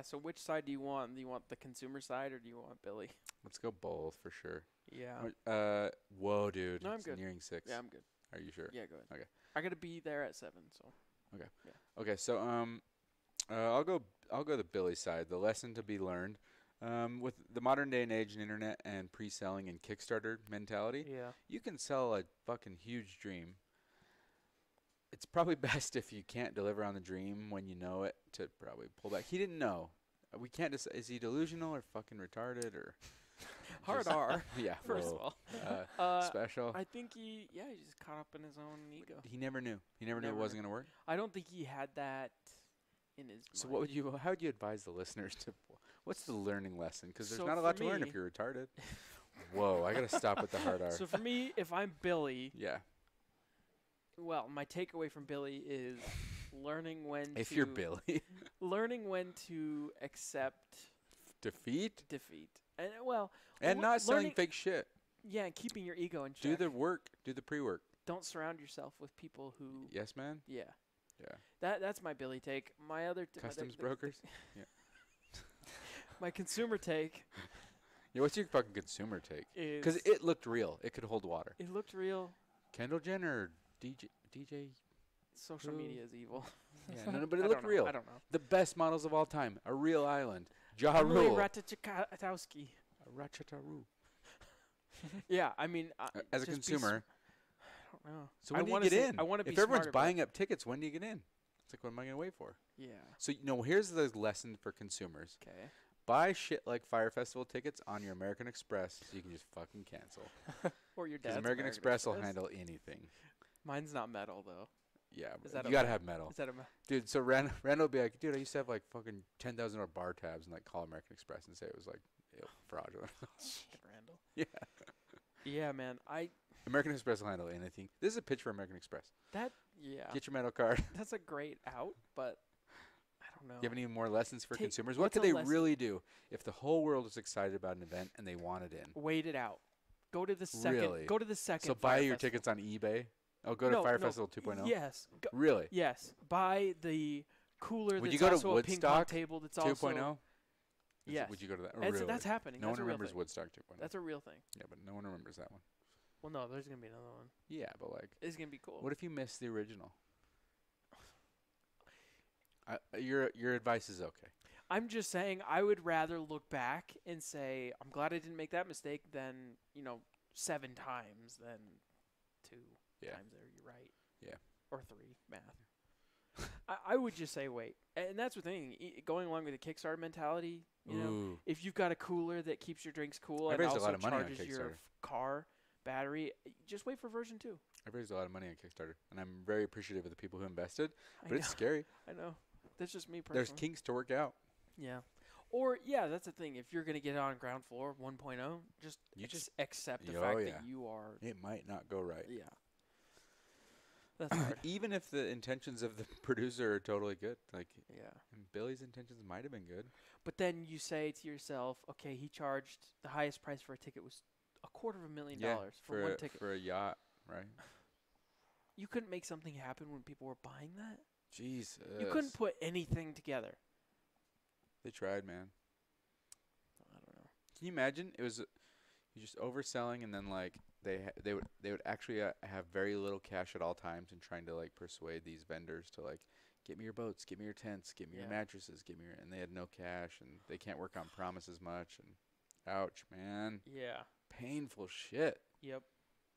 So which side do you want? Do you want the consumer side or do you want Billy? Let's go both for sure. Yeah. Whoa, dude. No, I'm it's good. nearing 6. Yeah, I'm good. Are you sure? Yeah, go ahead. Okay. I gotta be there at 7, so. Okay, so I'll go the Billy side. The lesson to be learned with the modern day and age and internet and pre-selling and Kickstarter mentality. Yeah. You can sell a fucking huge dream. It's probably best if you can't deliver on the dream when you know it to probably pull back. He didn't know. We can't decide. Is he delusional or fucking retarded or Hard just- R. Yeah. First whoa. of all. Special. I think he's just caught up in his own ego. He never knew. He never knew it Never wasn't knew. gonna work. I don't think he had that in his So mind. what would you? How would you advise the listeners to? What's the learning lesson? Because there's So not a for lot to learn me- if you're retarded. Whoa! I gotta stop with the hard R. So for me, if I'm Billy, Yeah. well, my takeaway from Billy is learning when If to you're Billy, learning when to accept defeat defeat. And well, and le- not selling learning- fake shit. yeah, and keeping your ego in check. Do the work. Do the pre-work. Don't surround yourself with people who Yes, man. yeah. Yeah. That's my Billy take. My other Customs brokers. My consumer take Yeah. What's your fucking consumer take? is Because it looked real. It could hold water. it looked real. Kendall Jenner, DJ. Social Who? media is evil. Yeah. No, but I it looked don't know. real. I don't know. The best models of all time. A real island. Ja Emily Rule. Ratajkowski. Ratchataru. Yeah, I mean, As a just be consumer. I don't know. So I when do you wanna get say- in? I want to be If everyone's smart about buying up tickets, when do you get in? It's like, what am I going to wait for? it. Yeah. So, here's the lesson for consumers. Okay. Buy shit like Fyre Festival tickets on your American Express so you can just fucking cancel. Or your Because dad's American Express will handle anything. Mine's not metal though. Yeah, Is but that you got to okay? have metal. Is that a Dude, so Randall will be like, dude, I used to have like fucking $10,000 bar tabs and like call American Express and say it was like fraudulent. Shit, Randall. Yeah. Yeah, man. American Express will handle anything. This is a pitch for American Express. Yeah. Get your metal card. That's a great out, but I don't know. You have any more lessons for Take- consumers? What what's could a they lesson? really do if the whole world was excited about an event and they wanted in? Wait it out. Go to the second. Really? Go to the second. So buy Fyre your Festival. tickets on eBay. Oh, go to No, Fyre no. Festival 2.0. Yes. Really? Yes. Buy the cooler Would that's you go to also a ping pong Woodstock table that's 2.0? also Yes. Would you go to that? Oh, that's, really? that's happening. No that's one a real remembers thing. Woodstock 2.0. That's a real thing. Yeah, but no one remembers that one. Well, no, there's gonna be another one. Yeah, but like, It's gonna be cool. what if you miss the original? Your advice is okay. I'm just saying, I would rather look back and say, I'm glad I didn't make that mistake than 7 times than 2 Yeah. times there. You're right. Yeah. Or 3 math. I would just say wait, and that's the thing. Going along with the Kickstarter mentality, Ooh. if you've got a cooler that keeps your drinks cool I and raised a also lot of money on charges your Kickstarter. car battery, just wait for version 2. I've raised a lot of money on Kickstarter, and I'm very appreciative of the people who invested, I but it's know. scary. I know. That's just me personally. There's kinks to work out. Yeah. Or that's the thing. If you're gonna get on ground floor 1.0, just You just- accept the Oh, fact yeah. that you are. It might not go right. Yeah. That's hard. Even if the intentions of the producer are totally good. Like, Yeah. and Billy's intentions might have been good. But then you say to yourself, okay, he charged the highest price for a ticket was $250,000 for one ticket. For a yacht, right? You couldn't make something happen when people were buying that. Jesus. You couldn't put anything together. They tried, man. I don't know. Can you imagine? It was you just overselling, and then like they would actually have very little cash at all times, and trying to like persuade these vendors to like get me your boats, get me your tents, get me your Yeah. mattresses, get me your, and they had no cash, and they can't work on promise as much, and ouch, man, Yeah. painful shit. Yep.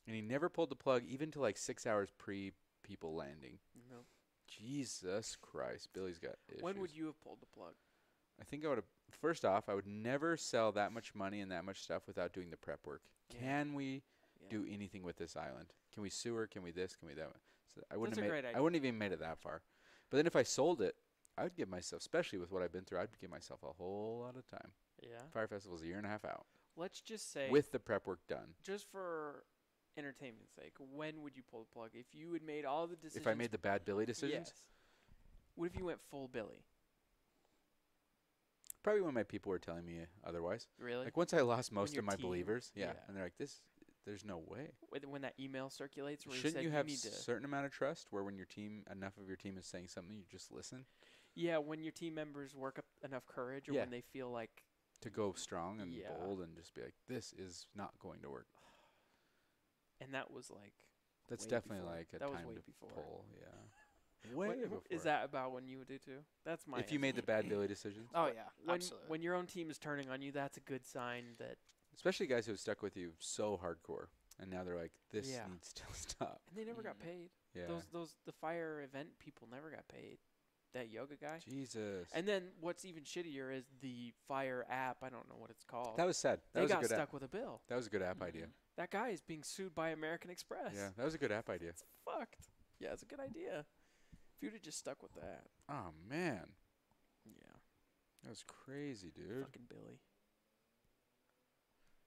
And he never pulled the plug even to like 6 hours pre people landing. Nope. Jesus Christ, Billy's got issues. When would you have pulled the plug? I think I would have. First off, I would never sell that much money and that much stuff without doing the prep work. Yeah. Can we Yeah. do anything with this island? Can we sue her? Can we this? Can we that? So I wouldn't That's have a made. great I wouldn't have even made it that far. But then if I sold it, I would give myself, especially with what I've been through, I'd give myself a whole lot of time. Yeah. Fire Festival's a year and a half out Let's just say, with the prep work done. just for entertainment's sake, when would you pull the plug? If you had made all the decisions. If I made the bad Billy decisions, Yes. What if you went full Billy? probably when my people were telling me otherwise. Really? Like once I lost most your of my team- believers, yeah, yeah. and they're like, there's no way. When that email circulates where he Shouldn't said you have need to. certain amount of trust where when enough of your team is saying something, you just listen Yeah, when your team members work up enough courage, or Yeah. when they feel like. to go strong and Yeah. bold and just be like, this is not going to work. And that was like. That's way definitely before. like a That was time way to before. pull. Yeah. Way What- before. Is that about when you would do too? That's my. if you made the bad Billy decisions, Oh yeah, when, absolutely. when your own team is turning on you, that's a good sign that. especially guys who have stuck with you so hardcore, and now they're like, this Yeah. needs to stop. And they never got Mhm. paid. Yeah. The Fyre event people never got paid. That yoga guy. Jesus. And then what's even shittier is the Fyre app. I don't know what it's called. that was sad. That they was a got good stuck app. with a bill. That was a good app idea. That guy is being sued by American Express. Yeah, that was a good app idea. It's fucked. Yeah, it's a good idea. If you'd have just stuck with that. Oh man, Yeah. that was crazy, dude. Fucking Billy.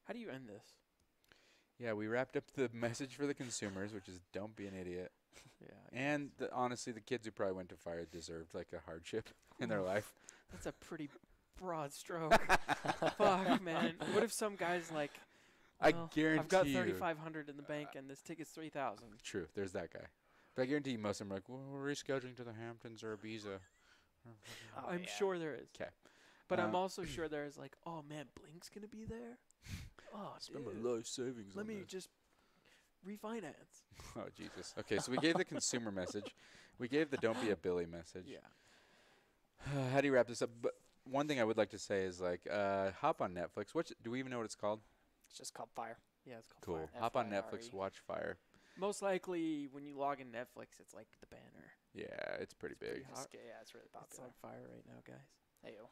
How do you end this? Yeah, we wrapped up the message for the consumers, which is don't be an idiot. Yeah. And honestly, the kids who probably went to Fyre deserved like a hardship in their life. That's a pretty broad stroke. Fuck, man. What if some guy's like, I well, guarantee I've got you. 3,500 in the bank and this ticket's 3,000. True, there's that guy. But I guarantee you most of them are like, well, we're rescheduling to the Hamptons or Ibiza. Oh, I'm yeah. sure there is. 'Kay. But I'm Uh, also sure there's like, oh man, Blink's gonna be there. Oh, Spend my dude. life savings Let on me this. just refinance. Oh, Jesus. Okay, so we gave the consumer message. We gave the don't be a Billy message. Yeah. How do you wrap this up? But one thing I would like to say is like, hop on Netflix. Do we even know what it's called? It's just called Fyre. Yeah, it's called Cool. Fyre. Hop on F-Y-R-E. Netflix, watch Fyre. Most likely, when you log in Netflix, it's like the banner. Yeah, it's pretty big. pretty It's, hot. yeah, it's really It's popular. on fire right now, guys. Heyo.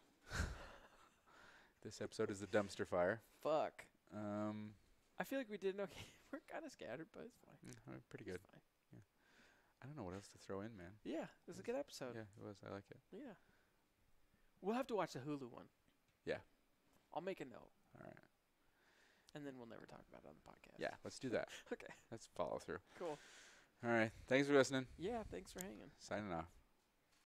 This episode is the dumpster fire. Fuck. Um, I feel like we did okay. We're kind of scattered, but it's fine. pretty good. It's fine. I don't know what else to throw in, man. Yeah, it was a good episode. Yeah, it was. I like it. Yeah. We'll have to watch the Hulu one. Yeah. I'll make a note, All right. and then we'll never talk about it on the podcast. Yeah, let's do that. Okay. Let's follow through. Cool. All right. Thanks for listening. Yeah. Thanks for hanging. Signing off.